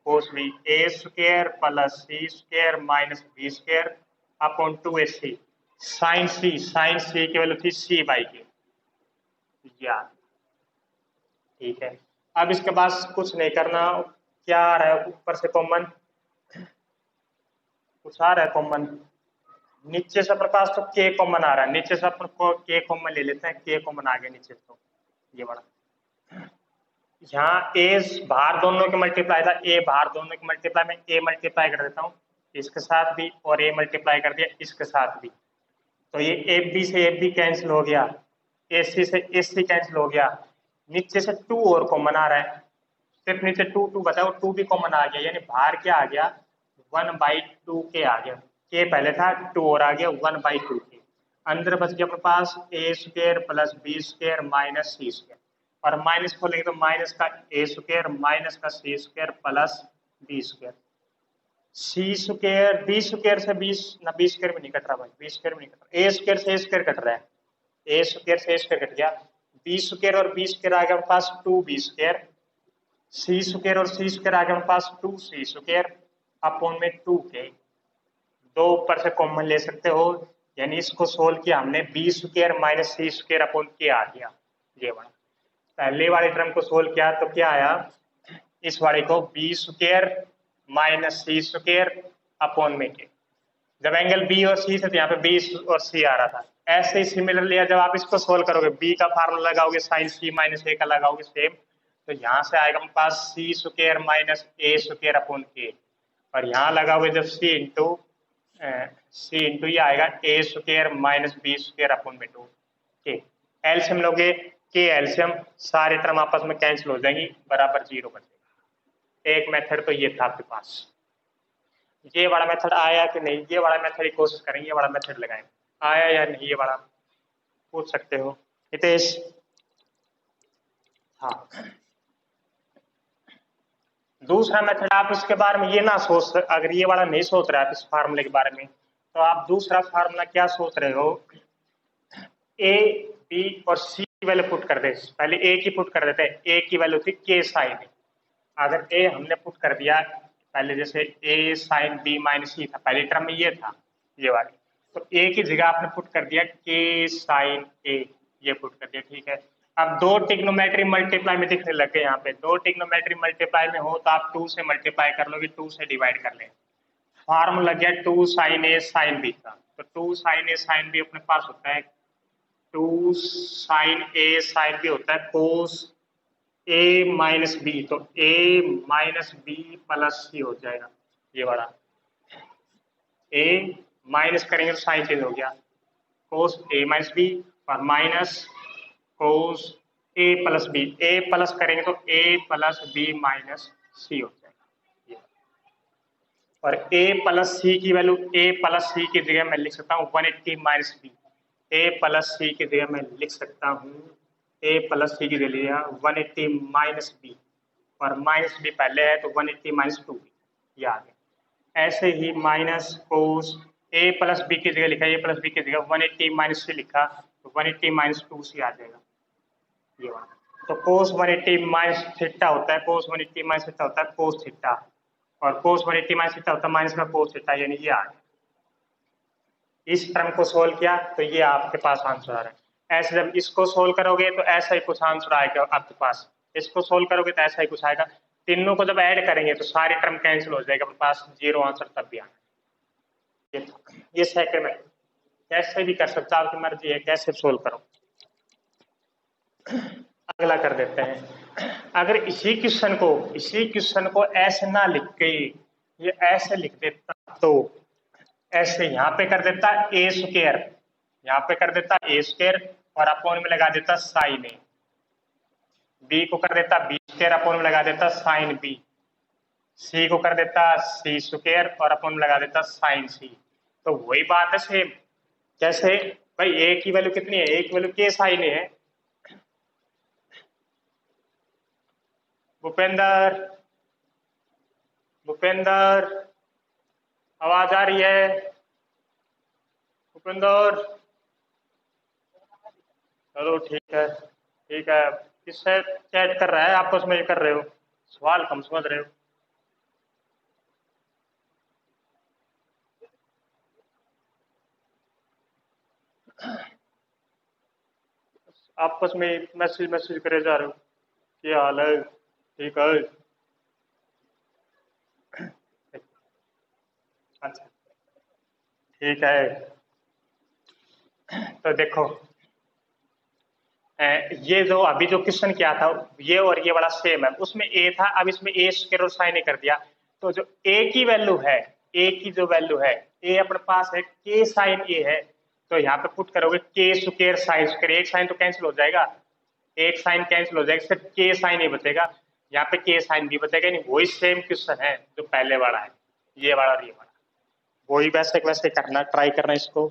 cos B A square plus C square minus B square upon 2ac। Sine C की वैल्यू थी सी बाई के। या ठीक है। अब इसके बाद कुछ नहीं करना, क्या आ रहा है ऊपर से कॉमन, कुछ आ रहा है कॉमन। नीचे से अपने पास तो के कॉमन आ रहा है, नीचे से अपन को के कॉमन ले लेते हैं, के कॉमन आ गया नीचे तो ये बड़ा। यहाँ ए बाहर दोनों के मल्टीप्लाई था, ए बाहर दोनों के मल्टीप्लाई में ए मल्टीप्लाई कर देता हूँ इसके साथ भी, और ए मल्टीप्लाई कर दिया इसके साथ भी। तो ये एफ बी से एफ बी कैंसिल हो गया, एस सी से एस सी कैंसिल हो गया। नीचे से 2 और कॉमन आ रहा है, सिर्फ नीचे 2 2 बचा, वो 2 भी कॉमन आ गया, यानी बाहर क्या आ गया 1/2 के आ गया। के पहले था 2 और आ गया 1/2 के। अंदर बच गया अपने पास A square plus B square minus C square, और माइनस खोलेंगे तो माइनस का ए स्क्र माइनस का C square plus B square. C square B square से 20 ना, बी स्क्र में नहीं कट रहा भाई, बी स्क्र में नहीं कट रहा, ए स्क्र से ए स्क्र कट रहा है, ए स्क्र से ए स्क्र कट गया, बी स्क्र और बी स्क्र आ गया अपने पास 2b स्क्र, सी स्क्र और सी स्क्र आ गया अपने पास 2c स्क्र अपॉन में 2k। दो ऊपर से कॉमन ले सकते हो, यानी इसको सोल्व किया हमने, B square minus C square upon के आ गया ये वाला। पहले वाले टर्म को सोल्व किया तो क्या आया, इस वाले को B square minus C square upon में के। जब एंगल बी और सी थे तो यहाँ पे बी और सी आ रहा था। ऐसे ही सिमिलरली जब आप इसको सोल्व करोगे, बी का फार्मूला लगाओगे साइन सी माइनस ए का लगाओगे सेम, तो यहाँ से आएगा हमारे पास C square minus A square upon के, और यहाँ लगाओगे जब सी इंटू ये आएगा A square minus B square upon में 2 के। एलसीएम लोगे, के एलसीएम सारे टर्म आपस में कैंसिल हो जाएंगी, बराबर 0 बचेगा। एक मेथड तो ये था आपके पास। ये वाला मेथड आया कि नहीं, ये वाला मेथड की कोशिश करेंगे, ये वाला मेथड लगाएं, आया या नहीं ये वाला पूछ सकते हो हितेश। हाँ, दूसरा मेथड आप इसके बारे में ये ना सोच, अगर ये वाला नहीं सोच रहे आप इस फार्मूले के बारे में, तो आप दूसरा फार्मूला क्या सोच रहे हो, ए बी और सी की वैल्यू पुट कर दे। पहले ए की पुट कर देते हैं, ए की वैल्यू थी के साइन, अगर ए हमने पुट कर दिया पहले, जैसे ए साइन बी माइनस सी था पहले टर्म में ये था ये वाली, तो ए की जगह आपने पुट कर दिया के साइन ए, ये पुट कर दिया, ठीक है। अब दो टिग्नोमेट्री मल्टीप्लाई में दिखने लग गए, यहाँ पे दो टिग्नोमेट्री मल्टीप्लाई में हो तो आप 2 से मल्टीप्लाई कर लोगे, 2 से डिवाइड कर ले, फार्मूला लग गया 2 साइन ए साइन बी का। तो 2 साइन ए साइन बी अपने पास होता है 2 साइन ए साइन बी होता है कोस ए माइनस बी, तो ए माइनस बी प्लस सी हो जाएगा ये वाला। ए माइनस करेंगे तो साइन चेंज हो गया, कोस ए माइनस बी और माइनस कोस ए प्लस बी, ए प्लस करेंगे तो ए प्लस बी माइनस सी हो जाएगा। और a प्लस सी की वैल्यू, a प्लस सी की जगह मैं लिख सकता हूँ 180 माइनस बी। a प्लस सी की जगह मैं लिख सकता हूँ a प्लस सी की जगह 180 माइनस बी, और माइनस बी पहले है तो 180 माइनस 2b ये आ गया। ऐसे ही minus cos a plus B की जगह लिखा, a प्लस बी की जगह 180 माइनस सी लिखा तो 180 माइनस 2c आ जाएगा ये वाला। तो कोस 180 माइनस थीटा होता है, कोस 180 माइनस थीटा होता है कोस थीटा, और कोस 180 माइनस थीटा होता है माइनस का कोस थीटा, यानी ये आ गया। इस टर्म को सोल्व किया तो ये आपके पास आंसर आ रहा है। ऐसे जब इसको सोल्व करोगे तो ऐसा ही कुछ आंसर आएगा आपके पास, इसको सोल्व करोगे तो ऐसा ही कुछ आएगा। तीनों को जब ऐड करेंगे तो सारे टर्म कैंसिल हो जाएगा, अपने पास जीरो आंसर तब भी आना। ये सेकंड में कैसे भी कर सकते हो, आपकी मर्जी है कैसे सोल्व करो। अगला कर देते हैं। अगर इसी क्वेश्चन को ऐसे ना लिख के ये ऐसे लिख देता तो ऐसे यहाँ पे कर देता ए स्क्वायर, यहाँ पे कर देता ए स्क्वायर और अपोन में लगा देता साइन ए, बी को कर देता बी स्क्वायर अपोन में लगा देता साइन बी, सी को कर देता सी स्क्वायर और अपोन में लगा देता साइन सी। तो वही बात है सेम, जैसे भाई ए की वैल्यू कितनी है, ए की वैल्यू के साइन ए है। भूपेंद्र, भूपेंद्र आवाज आ रही है? भूपेंद्र, चलो ठीक है, ठीक है। किससे चैट कर रहा है, आपस में ये कर रहे हो, सवाल कम समझ रहे हो। आपस में मैसेज मैसेज करे जा रहे हो, क्या हाल है, ठीक है। अच्छा ठीक है। तो देखो ये जो अभी जो क्वेश्चन किया था ये और ये बड़ा सेम है, उसमें ए था, अब इसमें ए स्क्वायर और साइन ए कर दिया। तो जो ए की वैल्यू है, ए की जो वैल्यू है, ए अपने पास है के साइन ए है, तो यहाँ पे पुट करोगे के स्क्वायर साइन स्क्वायर, एक साइन तो कैंसिल हो जाएगा, एक साइन कैंसिल हो जाएगा, सिर्फ के साइन ए बचेगा, यहाँ पे के साइन बी बचेगा। नहीं वही सेम क्वेश्चन है जो पहले वाला है, ये वाला और ये वाला, वही वैसे वैसे करना, ट्राई करना इसको।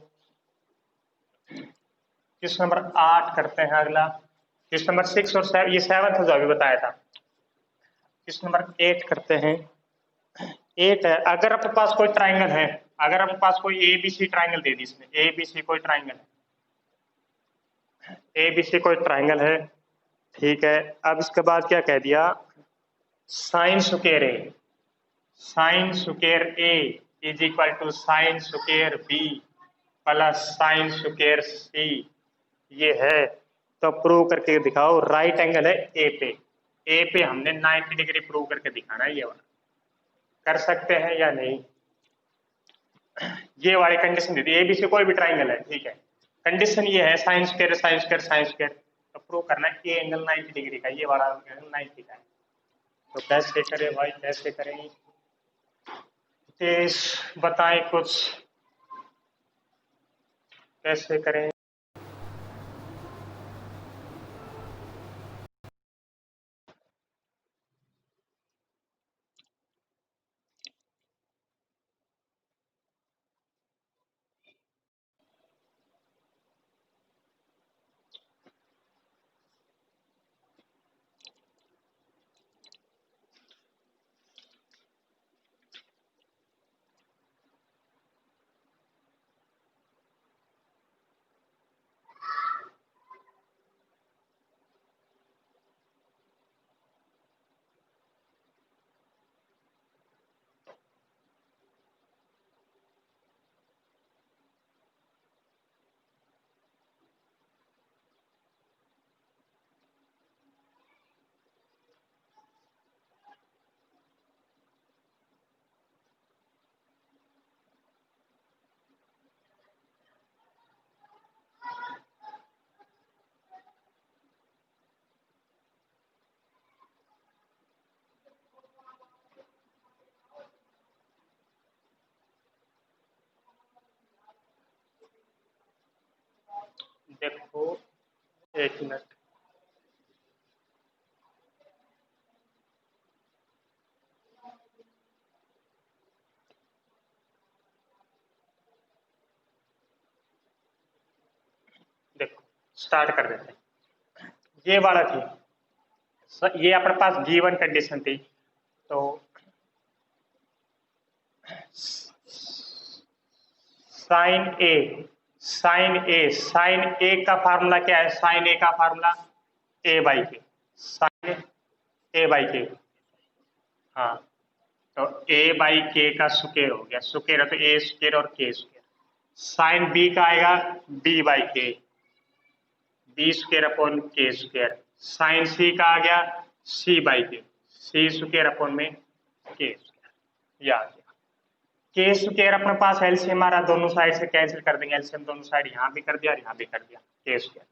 क्वेश्चन नंबर 8 करते हैं अगला। क्वेश्चन नंबर 6 और 7, ये 7 जो अभी बताया था। क्वेश्चन नंबर 8 करते हैं। 8 है, अगर आपके पास कोई ट्राइंगल है, अगर आपके पास कोई ए बी सी ट्राइंगल दे दी, इसमें ए बी सी कोई ट्राइंगल है, ए बी सी कोई ट्राइंगल है, ठीक है। अब इसके बाद क्या कह दिया, sine square A, sine square A is equal to sine square B plus sine square C, ये है। तो प्रूव करके दिखाओ, राइट एंगल है ए पे, ए पे हमने 90 डिग्री प्रूव करके दिखाना है, ये वाला कर सकते हैं या नहीं। ये वाली कंडीशन दी थी, ए बी सी कोई भी ट्राइंगल है, ठीक है। कंडीशन ये है sine square sine square sine square, तो प्रूव करना है ए एंगल 90 डिग्री का, ये वाला एंगल 90 का है। तो कैसे करें भाई, कैसे करें, तेज बताएं कुछ, कैसे करें। देखो एक मिनट, स्टार्ट कर देते हैं। ये वाला थी, ये अपने पास गिवन कंडीशन थी। तो साइन ए का फार्मूला क्या है? साइन ए का फार्मूला ए बाई के, साइन ए बाई के। हाँ, तो ए बाई के का स्क्वायर हो गया, स्क्वायर है तो ए स्क्वायर और के स्क्वायर। साइन बी का आएगा बी बाई के, बी स्क्वायर अपॉन के स्क्वायर। साइन सी का आ गया सी बाई के, सी स्क्वायर अपॉन में के स्क्वायर। ये आ गया के स्क्वायर। अपने पास एलसीएम आ रहा, दोनों साइड से कैंसिल कर देंगे एलसीएम, दोनों साइड यहाँ भी कर दिया और यहाँ भी कर दिया, के स्क्वायर।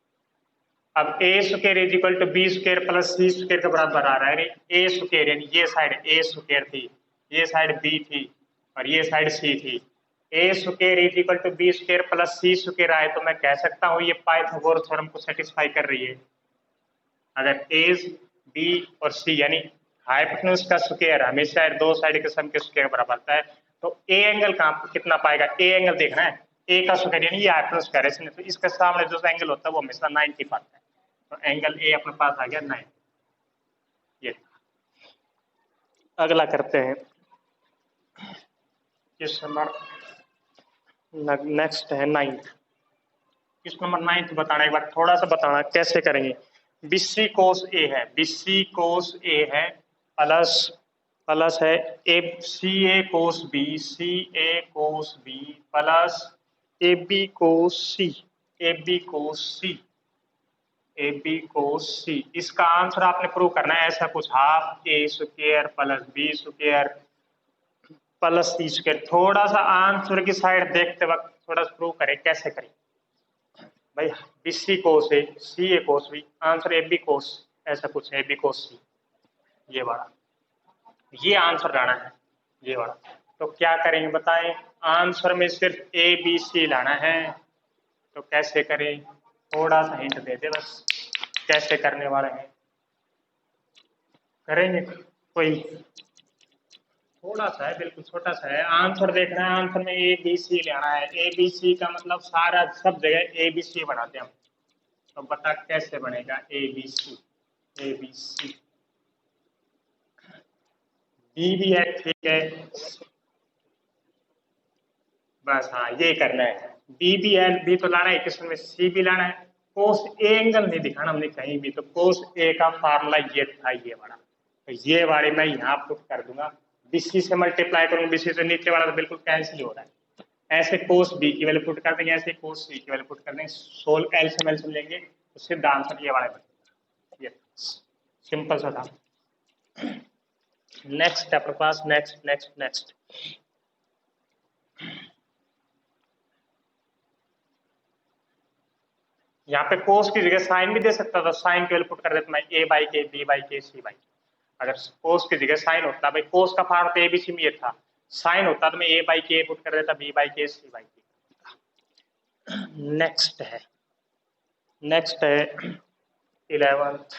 अब A square is equal to B square plus C square के बराबर आ रहा है। ए स्क्वायर यानी ये साइड ए स्क्वायर थी, ये साइड बी थी और ये साइड सी थी। A square is equal to B square plus C square आए तो मैं कह सकता हूँ ये पाइथागोरस थ्योरम को सेटिस्फाई कर रही है। अगर ए बी और सी यानी हाइपोटेन्यूज का स्क्वायर हमेशा दो साइड के सम के स्क्वायर बराबर आता है, तो ए एंगल कहाँ कितना पाएगा? ए एंगल देखना है, ए का स्क्वायर यानी ये हाइपोटेन्यूज का रेशन है, तो इसके सामने जो एंगल होता है वो हमेशा 90 पाता है। तो एंगल ए अपने पास आ गया 9। ये अगला करते हैं, किस नंबर? नेक्स्ट है 9th। किस नंबर 9th बताना, एक बार थोड़ा सा बताना कैसे करेंगे। बीसी कोस ए है, बीसी कोस ए है प्लस है A C A cos B, C A cos B plus A B cos C, A B cos C, A B cos C. इसका आंसर आपने प्रूव करना है ऐसा कुछ, half A square plus B square plus C square. थोड़ा सा answer की side देखते वक्त थोड़ा सा प्रूव करें, कैसे करें भाई? B C cos A, C A cos B, answer A B cos, ऐसा कुछ है ए बी कोस सी, ये वाला, ये आंसर लाना है ये वाला। तो क्या करेंगे बताएं? आंसर में सिर्फ ए बी सी लाना है, तो कैसे करें? थोड़ा सा हिंट दे दे बस, कैसे करने वाले हैं, करेंगे कोई? थोड़ा सा है, बिल्कुल छोटा सा है। आंसर देखना है, आंसर में ए बी सी लेना है। ए बी सी का मतलब सारा सब जगह ए बी सी बनाते हैं हम, तो बता कैसे बनेगा A B C? A B C B भी है, ठीक है बस, हाँ ये करना है। बी भी है, बी तो लाना है क्वेश्चन में, सी भी लाना है। कोस ए एंगल नहीं दिखाना हमने कहीं भी, तो कोस ए का फार्मूला ये था, ये वाला, तो ये वाले मैं यहाँ पुट कर दूंगा। बीसी से मल्टीप्लाई करूंगा, बीसी से नीचे वाला तो बिल्कुल कैंसिल हो रहा है। ऐसे कोस बी की वैल्यू पुट कर देंगे, ऐसे कोस सी की वैल्यू पुट कर देंगे, सोल एलसीएम एलसीएम लेंगे तो सीधा आंसर ये वाला बनेगा। ये सिंपल सा था। नेक्स्ट है अपने पास, नेक्स्ट नेक्स्ट नेक्स्ट यहाँ पे कोस की जगह साइन भी दे सकता था, साइन की वैल्यू पुट कर देता मैं ए बाई के, बी बाई के, सी बाई के। अगर कोस की जगह साइन होता, भाई कोस का फार्म तो एबीसी में ये था, साइन होता तो मैं ए बाई के पुट कर देता, बी बाई के, सी बाई के। नेक्स्ट है 11th।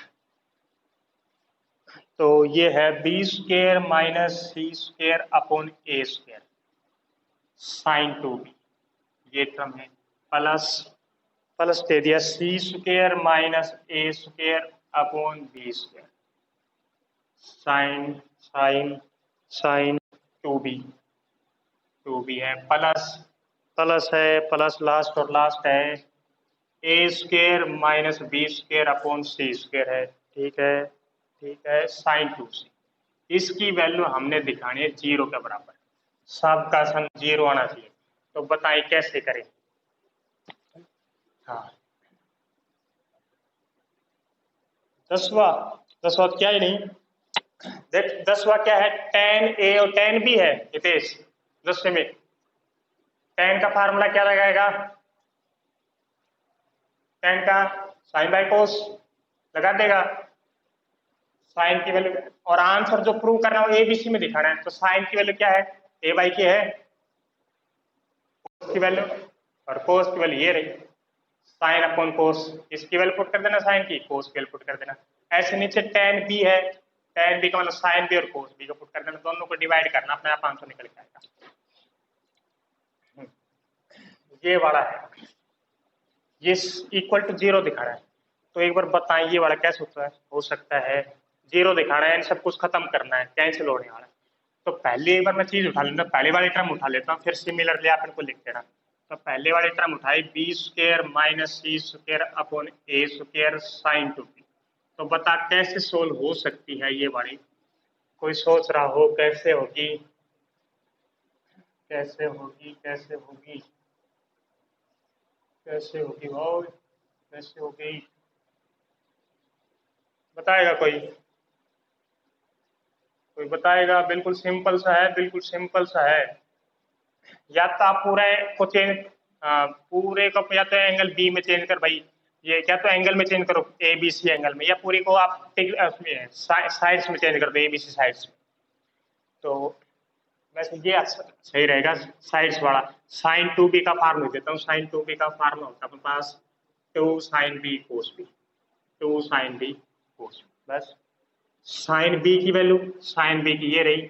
तो ये है B square minus C square upon A square sine 2b, ये टर्म है, प्लस दे दिया C square minus A square upon B square sine sine sine 2b है, प्लस है, प्लस लास्ट और लास्ट है A square minus B square upon C square है, ठीक है साइन 2c। इसकी वैल्यू हमने दिखानी है 0 के बराबर, सबका सम 0 आना चाहिए। तो बताइए कैसे करें? हाँ 10वां क्या ही नहीं, देख 10वां क्या है, tan a और tan b है हितेश। 10वें में tan का फार्मूला क्या लगाएगा? tan का साइन बाई कोस लगा देगा, साइन की वैल्यू, और आंसर जो प्रूव करना है वो एबीसी में दिखाना है। तो साइन की वैल्यू क्या है? ए बाई के है, कोस की वैल्यू, और कोस की वैल्यू ये रही, साइन अपॉन कोस, इसकी वैल्यू पुट कर देना, साइन की, कोस की वैल्यू पुट कर देना। ऐसे नीचे tan b है, tan b का मतलब साइन बी और कोस बी का पुट कर देना, दोनों को डिवाइड करना, अपने आप आंसर निकल के आएगा। ये वाला है ये इक्वल टू जीरो दिखा रहा है। तो एक बार बताएं ये वाला कैसे होता है, हो सकता है जीरो दिखाना है, यानी सब कुछ खत्म करना है, कैंसिल होने वाला है। तो पहले एक बार मैं चीज उठा लेता हूँ, पहले वाली टर्म उठा लेता हूँ, फिर सिमिलरली आप इनको लिख देना। तो पहले वाली टर्म उठाई B square minus C square upon ए स्क्र साइन टू बी। तो बता कैसे सोल्व हो सकती है ये वाली, कोई सोच रहा हो कैसे होगी, कैसे होगी, कैसे होगी, कैसे होगी भाई, कैसे होगी, बताएगा कोई, कोई बताएगा? बिल्कुल सिंपल सा है, बिल्कुल सिंपल सा है। या तो आप पूरे को चेंज, पूरे को या तो एंगल बी में चेंज कर भाई, ये क्या तो एंगल में चेंज करो ए बी सी एंगल में, या पूरी को आप उसमें साइड्स में चेंज कर दो ए बी सी साइड्स में। तो वैसे ये अच्छा सही रहेगा साइड्स वाला। साइन टू बी का फार्मूला देता हूँ, साइन टू बी का फार्मूला होता है अपने पास two sine B cos B, two sine B cos B. बस साइन बी की वैल्यू, साइन बी की ये रही,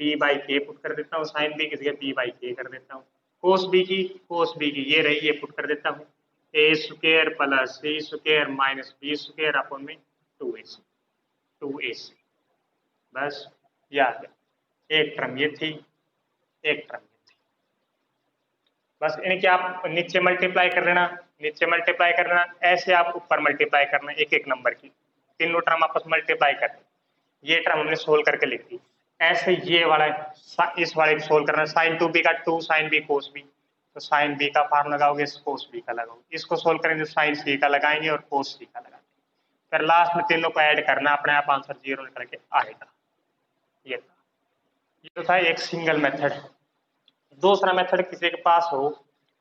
बी बाई के पुट कर देता हूँ, साइन बी की जगह बी बाई के कर देता हूँ। कोस बी की, कोस बी की ये रही, ये पुट कर देता हूँ, A square plus C square minus B square upon में two A C, two A C. बस ये आ गया, एक टर्म ये थी, एक टर्म ये थी। बस इनके आप नीचे मल्टीप्लाई कर देना, नीचे मल्टीप्लाई कर देना, ऐसे आप ऊपर मल्टीप्लाई करना एक एक नंबर की, तीनों टर्म आपस मल्टीप्लाई कर, ये टर्म हमने सोल्व करके लिख दी। ऐसे ये वाला इस वाले को सोल्व करना, साइन टू बी का two sine B cos B, तो साइन बी का फार्म लगाओगे, कोस बी का लगाओगे, इसको सोल्व करेंगे तो साइन सी का लगाएंगे और कोस सी का लगाएंगे, फिर लास्ट में तीनों को ऐड करना, अपने आप आंसर जीरो निकल के आएगा। ये था, ये तो था एक सिंगल मेथड। दूसरा मेथड किसी के पास हो,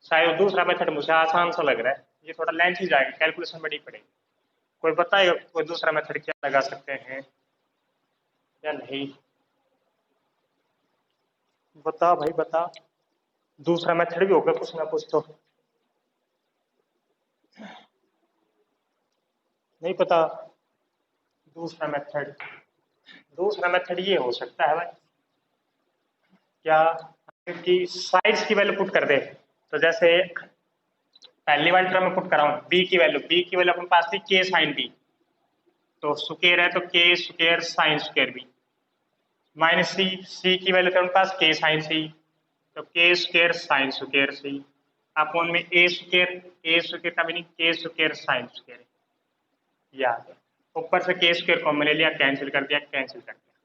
शायद दूसरा मेथड मुझे आसान सा लग रहा है, ये थोड़ा लेंथी जाएगा, कैलकुलेशन बड़ी पड़ेगी। कोई बताएगा कोई दूसरा मेथड क्या लगा सकते हैं या नहीं? बता भाई बता, दूसरा मेथड भी होगा कुछ ना कुछ तो। नहीं पता? दूसरा मेथड, दूसरा मेथड ये हो सकता है भाई, क्या कि साइड्स की वैल्यू पुट कर दे। तो जैसे पहली वाली टर्म में पुट कराऊं बी की वैल्यू, बी की वैल्यू अपने पास थी के साइन बी, तो स्क्वायर है तो K square sine square B, minus C, C की वैल्यू अपने पास के साइन सी, तो K square sine square C upon में ए स्क्वायर, ए स्क्वायर का meaning K square sine square, या ऊपर से के स्क्वायर कॉमन ले लिया, कैंसिल कर दिया, कैंसिल कर दिया,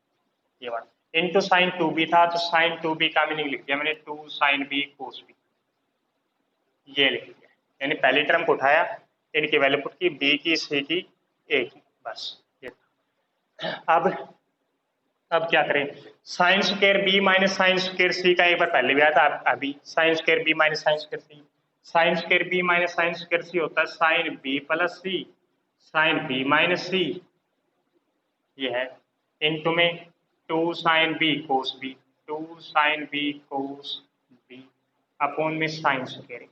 ये बात इनटू साइन टू बी था, तो साइन टू बी का मीनिंग लिख दिया मैंने two sine B cos B, ये लिख दिया। यानी पहली टर्म को उठाया, इनकी वैल्यू पुट की, बी की, सी की, ए की, बस ये था। अब क्या करें, sine square B minus sine square C का एक बार पहले भी आया था, अभी sine square B minus sine square C, sine square B minus sine square C होता है sine B plus C, sine B minus C, ये है इनटू में two sine B cos B, two sine B cos B upon में sine square,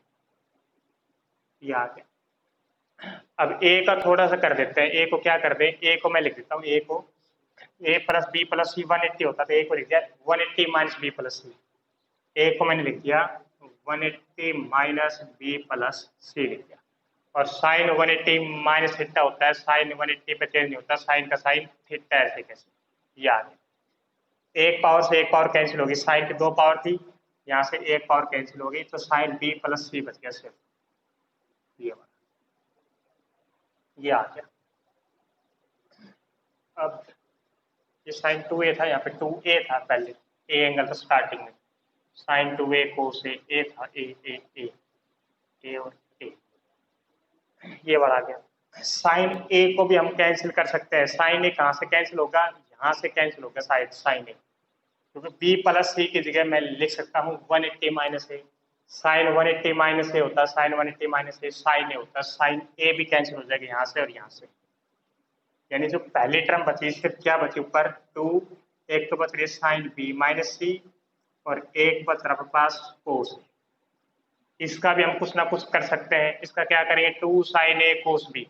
ये आ गया। अब ए का थोड़ा सा कर देते हैं, ए को क्या कर दें, ए को मैं लिख देता हूँ, ए को ए प्लस बी प्लस सी 180 होता है, तो ए को लिख दिया 180 माइनस बी प्लस सी, ए को मैंने लिख दिया 180 माइनस बी प्लस सी लिख दिया। और साइन 180 माइनस थीटा होता है, साइन 180 पे चेंज नहीं होता, साइन का साइन थीटा ऐसे कैसे, याद एक पावर से एक पावर कैंसिल होगी, साइन की दो पावर थी, यहाँ से एक पावर कैंसिल होगी, तो साइन बी प्लस सी बच गया सिर्फ, ये ये आ गया। अब ये साइन टू ए था, यहाँ पे टू ए था पहले, ए एंगल था स्टार्टिंग में, साइन टू ए कोस ए था, ए और ए, ये वाला आ गया। साइन ए को भी हम कैंसिल कर सकते हैं, साइन ए कहाँ से कैंसिल होगा, यहाँ से कैंसिल होगा साइड साइन ए, क्योंकि बी प्लस सी की जगह मैं लिख सकता हूँ 180 माइनस ए, साइन 180 माइनस ए होता है, साइन 180 माइनस ए साइन ए होता है, साइन ए भी कैंसिल हो जाएगा यहाँ से और यहाँ से, यानी जो पहली टर्म बची सिर्फ क्या बची ऊपर टू, एक तो बच रही है साइन बी माइनस सी और एक बच रहा अपने पास कोस, इसका भी हम कुछ ना कुछ कर सकते हैं, इसका क्या करेंगे two sine A cos B,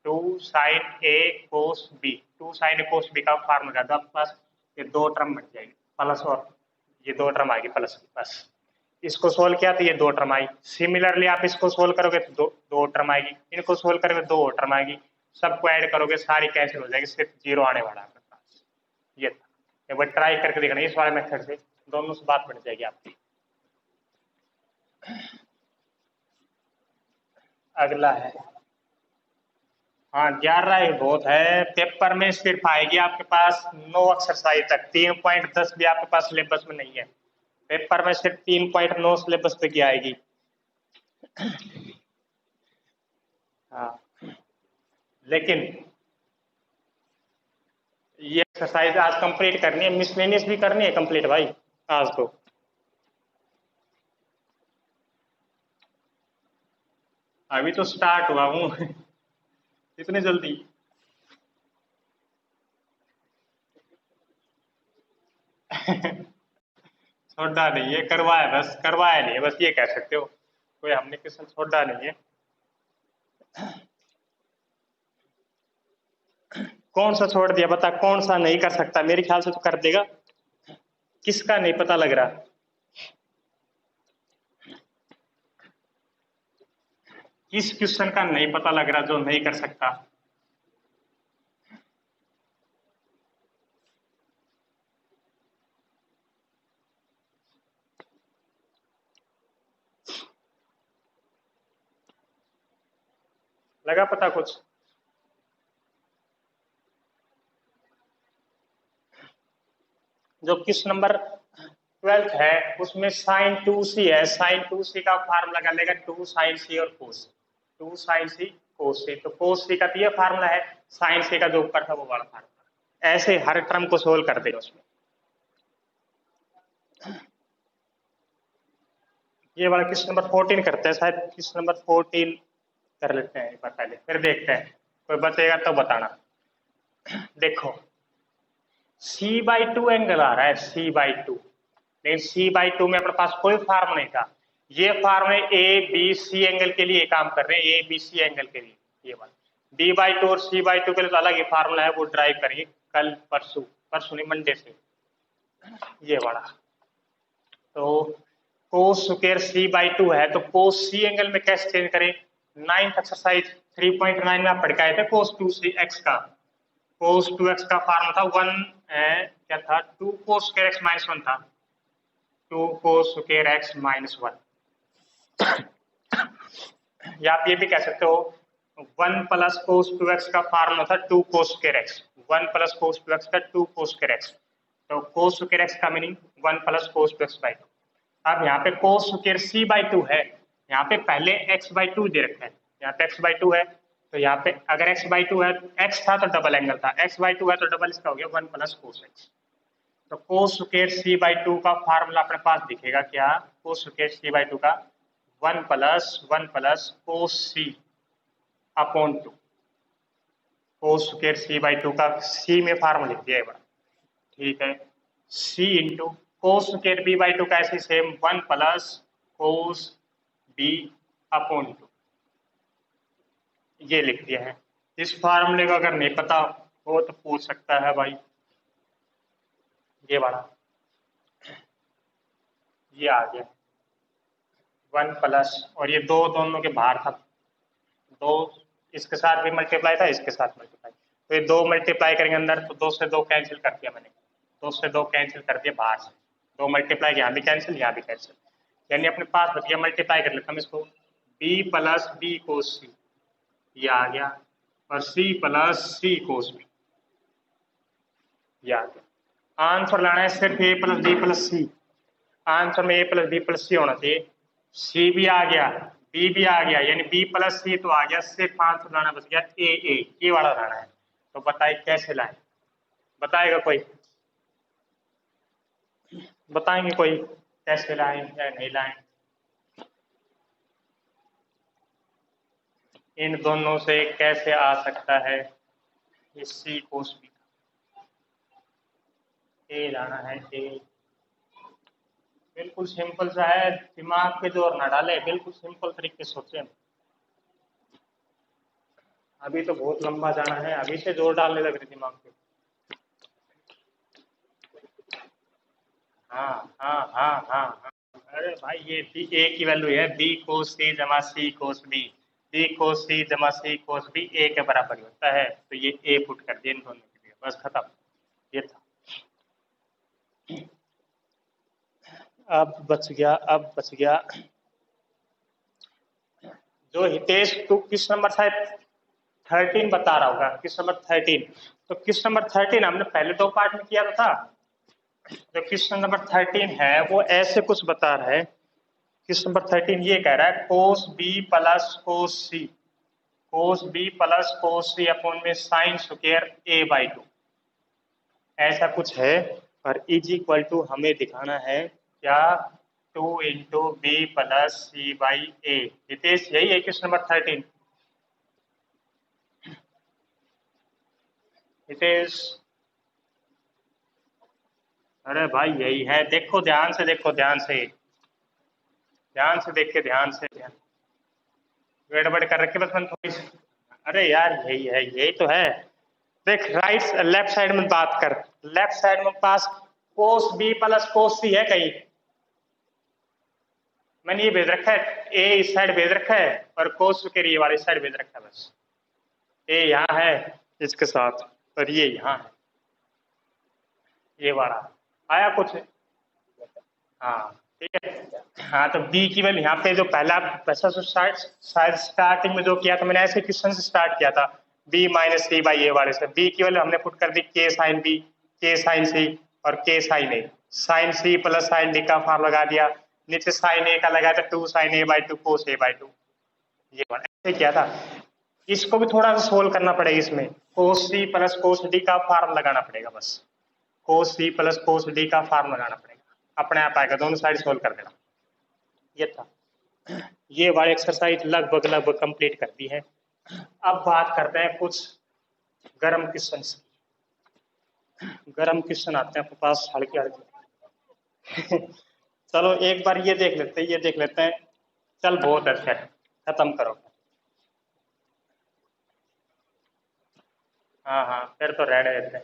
two sine A cos B, two sine A cos B का फार्मूला था आपके पास, ये दो टर्म बच जाएगी प्लस, और ये दो टर्म आएगी प्लस की, बस इसको सोल्व किया तो ये 2 टर्म आई। सिमिलरली आप इसको सोल्व करोगे तो दो टर्म आएगी, इनको सोल्व करोगे 2 और टर्म आएगी, सबको ऐड करोगे सारी कैंसिल हो जाएगी, सिर्फ 0 आने वाला है आपके पास। ये था, एक बार ट्राई करके देखना इस वाले मेथड से, दोनों से बात बन जाएगी आपकी। अगला है, हाँ 11 ही बहुत है, पेपर में सिर्फ आएगी आपके पास 9 एक्सरसाइज तक, 3.10 भी आपके पास सिलेबस में नहीं है, पेपर में सिर्फ 3.9 सिलेबस तक की आएगी। हाँ लेकिन ये एक्सरसाइज आज कंप्लीट करनी है, मिसलेनियस भी करनी है कंप्लीट भाई आज तो। अभी तो स्टार्ट हुआ हूँ इतनी जल्दी। छोड़ा नहीं है, करवाया बस, करवाया नहीं है बस, ये कह सकते हो, कोई हमने किसी छोड़ा नहीं है। कौन सा छोड़ दिया बता, कौन सा नहीं कर सकता, मेरे ख्याल से तो कर देगा, किसका नहीं पता लग रहा, किस क्वेश्चन का नहीं पता लग रहा जो नहीं कर सकता। लगा पता कुछ? जो क्वेश्चन नंबर 12 है उसमें साइन 2c है, साइन 2c का फार्मूला क्या लेगा, 2 साइन सी और कोस, 2 साइन सी कोस सी, तो कोस सी का तो ये फार्मूला है, साइन सी का जो ऊपर था वो वाला फार्मूला, ऐसे हर टर्म को सोल्व कर देगा उसमें। ये वाला क्वेश्चन नंबर 14 करते हैं, शायद क्वेश्चन नंबर 14 कर लेते हैं एक बार पहले, फिर देखते हैं कोई बचेगा तो बताना। देखो c/2 एंगल आ रहा है, c/2, लेकिन c/2 में अपने पास कोई फार्म नहीं था, ये फार्मूले ए बी सी एंगल के लिए काम कर रहे हैं, ए बी सी एंगल के लिए, ये वाला b/2 और c/2 के लिए तो अलग ही फार्मूला है, वो ड्राइव करेंगे कल परसों, परसों नहीं मंडे से, ये वाला। तो cos स्क्वायर c/2 है, तो cos c एंगल में कैसे चेंज करें, 9th एक्सरसाइज 3.9 में आप पढ़ के आए थे cos 2x का, cos 2x का फार्मूला था 1 क्या था, 2 cos स्क्वायर x माइनस 1 था, 2 cos स्क्वायर x माइनस 1, या आप ये भी कह सकते हो 1 प्लस cos 2x का फार्मूला था 2 cos square x, 1 plus cos 2x का 2 cos स्क्वायर x, तो cos स्क्वायर x का मीनिंग 1 प्लस cos 2x/2। अब यहाँ पे cos स्क्वायर c/2 है, यहाँ पे पहले x/2 दे रखा है, यहाँ पे x/2 है, तो यहाँ पे अगर x/2 है, x था तो डबल एंगल था, x/2 है तो डबल इसका हो गया 1 प्लस cos x, तो cos स्क्वायर c/2 का फार्मूला अपने पास दिखेगा क्या, cos स्क्वायर c/2 का 1 plus cos c upon 2, cos square c/2 का c में फार्मूला लिख दिया है बड़ा, ठीक है, c into cos square b/2 का ऐसे same 1 plus cos b upon 2, ये लिख दिया है। इस फार्मूले का अगर नहीं पता हो तो पूछ सकता है भाई, ये वाला, ये आ गया 1 प्लस, और ये दो दोनों के बाहर था, दो इसके साथ भी मल्टीप्लाई था, इसके साथ मल्टीप्लाई, तो ये 2 मल्टीप्लाई करेंगे अंदर, तो 2 से 2 कैंसिल कर दिया मैंने, 2 से 2 कैंसिल कर दिया बाहर से, 2 मल्टीप्लाई यहाँ भी कैंसिल, यहाँ भी कैंसिल, यानी अपने पास बच गया, मल्टीप्लाई कर लेता हम इसको, b plus B cos C, ये आ गया, और c plus C cos B, ये आ गया। आंसर लाना है सिर्फ a plus B plus C, answer में a plus B plus C होना चाहिए, c भी आ गया, b भी आ गया, यानी b प्लस सी तो आ गया, सिर्फ आंसर लाना बच गया a, ये वाला लाना है, तो बताइए कैसे लाए, बताएगा कोई, बताएंगे कोई कैसे लाए या नहीं लाए, इन दोनों से कैसे आ सकता है, ये सी कोस बी, ए लाना है, ए बिल्कुल सिंपल सा है, दिमाग पे जोर ना डाले, बिल्कुल सिंपल तरीके से सोचे, अभी तो बहुत लंबा जाना है, अभी से जोर डालने लग रहे दिमाग पे। हाँ हाँ हाँ हाँ हाँ, अरे भाई ये बी ए की वैल्यू है बी कोस सी जमा सी कोस बी कोस सी जमा सी कोस बी ए के बराबर ही होता है, तो ये ए पुट कर दिया इन दोनों के लिए, बस खत्म। ये था। अब बच गया जो हितेश, तू किस नंबर शायद 13 बता रहा होगा, किस नंबर 13। तो किस नंबर 13 हमने पहले 2 पार्ट में किया था। जो क्वेश्चन नंबर 13 है वो ऐसे कुछ बता रहा है। क्वेश्चन नंबर 13 ये कह रहा है कोस बी प्लस कोस सी, कोस बी प्लस कोस सी अपॉन में साइन स्क्वायर ए बाई 2, ऐसा कुछ है। और इज इक्वल टू हमें दिखाना है क्या, 2 into B plus C by A. Hitesh यही है क्वेश्चन नंबर 13। हितेश, अरे भाई यही है, देखो ध्यान से, देखो ध्यान से, ध्यान से देखे, ध्यान से, ध्यान गड़बड़ कर रखे बस मैंने थोड़ी सी। अरे यार यही है, यही तो है। देख राइट लेफ्ट साइड में बात कर, लेफ्ट साइड में पास कोस बी प्लस कोस सी है कहीं, मैंने ये भेज रखा है, ए इस साइड भेज रखा है और कोस के ये वाली साइड भेज रखा है, बस ए यहाँ है इसके साथ और ये यहाँ है, ये वाला आया कुछ। हाँ ठीक है। हाँ तो बी की वैल्यू यहाँ पे जो पहला वैसा शायद स्टार्टिंग में जो किया था मैंने ऐसे क्वेश्चन से स्टार्ट किया था, बी माइनस सी बाई ए वाले से। बी की वैल्यू हमने पुट कर दी K sine B, K sine C और K sine A, sine C plus sine D का फॉर्म लगा दिया, नीचे साइन ए का लगाया था 2 sine A by 2 cos A by 2, ये वाला ऐसे किया था। इसको भी थोड़ा सा सोल्व करना पड़ेगा, इसमें कोस सी प्लस कोस डी का फॉर्म लगाना पड़ेगा, बस कोस सी प्लस कोस डी का फॉर्म लगाना पड़ेगा, अपने आप आएगा, दोनों साइड सोल्व कर देना। ये था, ये वाली एक्सरसाइज लगभग लगभग कंप्लीट कर दी है। अब बात करते हैं कुछ गरम क्वेश्चन की। गरम क्वेश्चन आते हैं आपके पास हल्के हल्के। चलो एक बार ये देख लेते हैं, ये देख लेते हैं। चल बहुत अच्छा है, खत्म करो। हाँ हाँ फिर तो रहने देते हैं।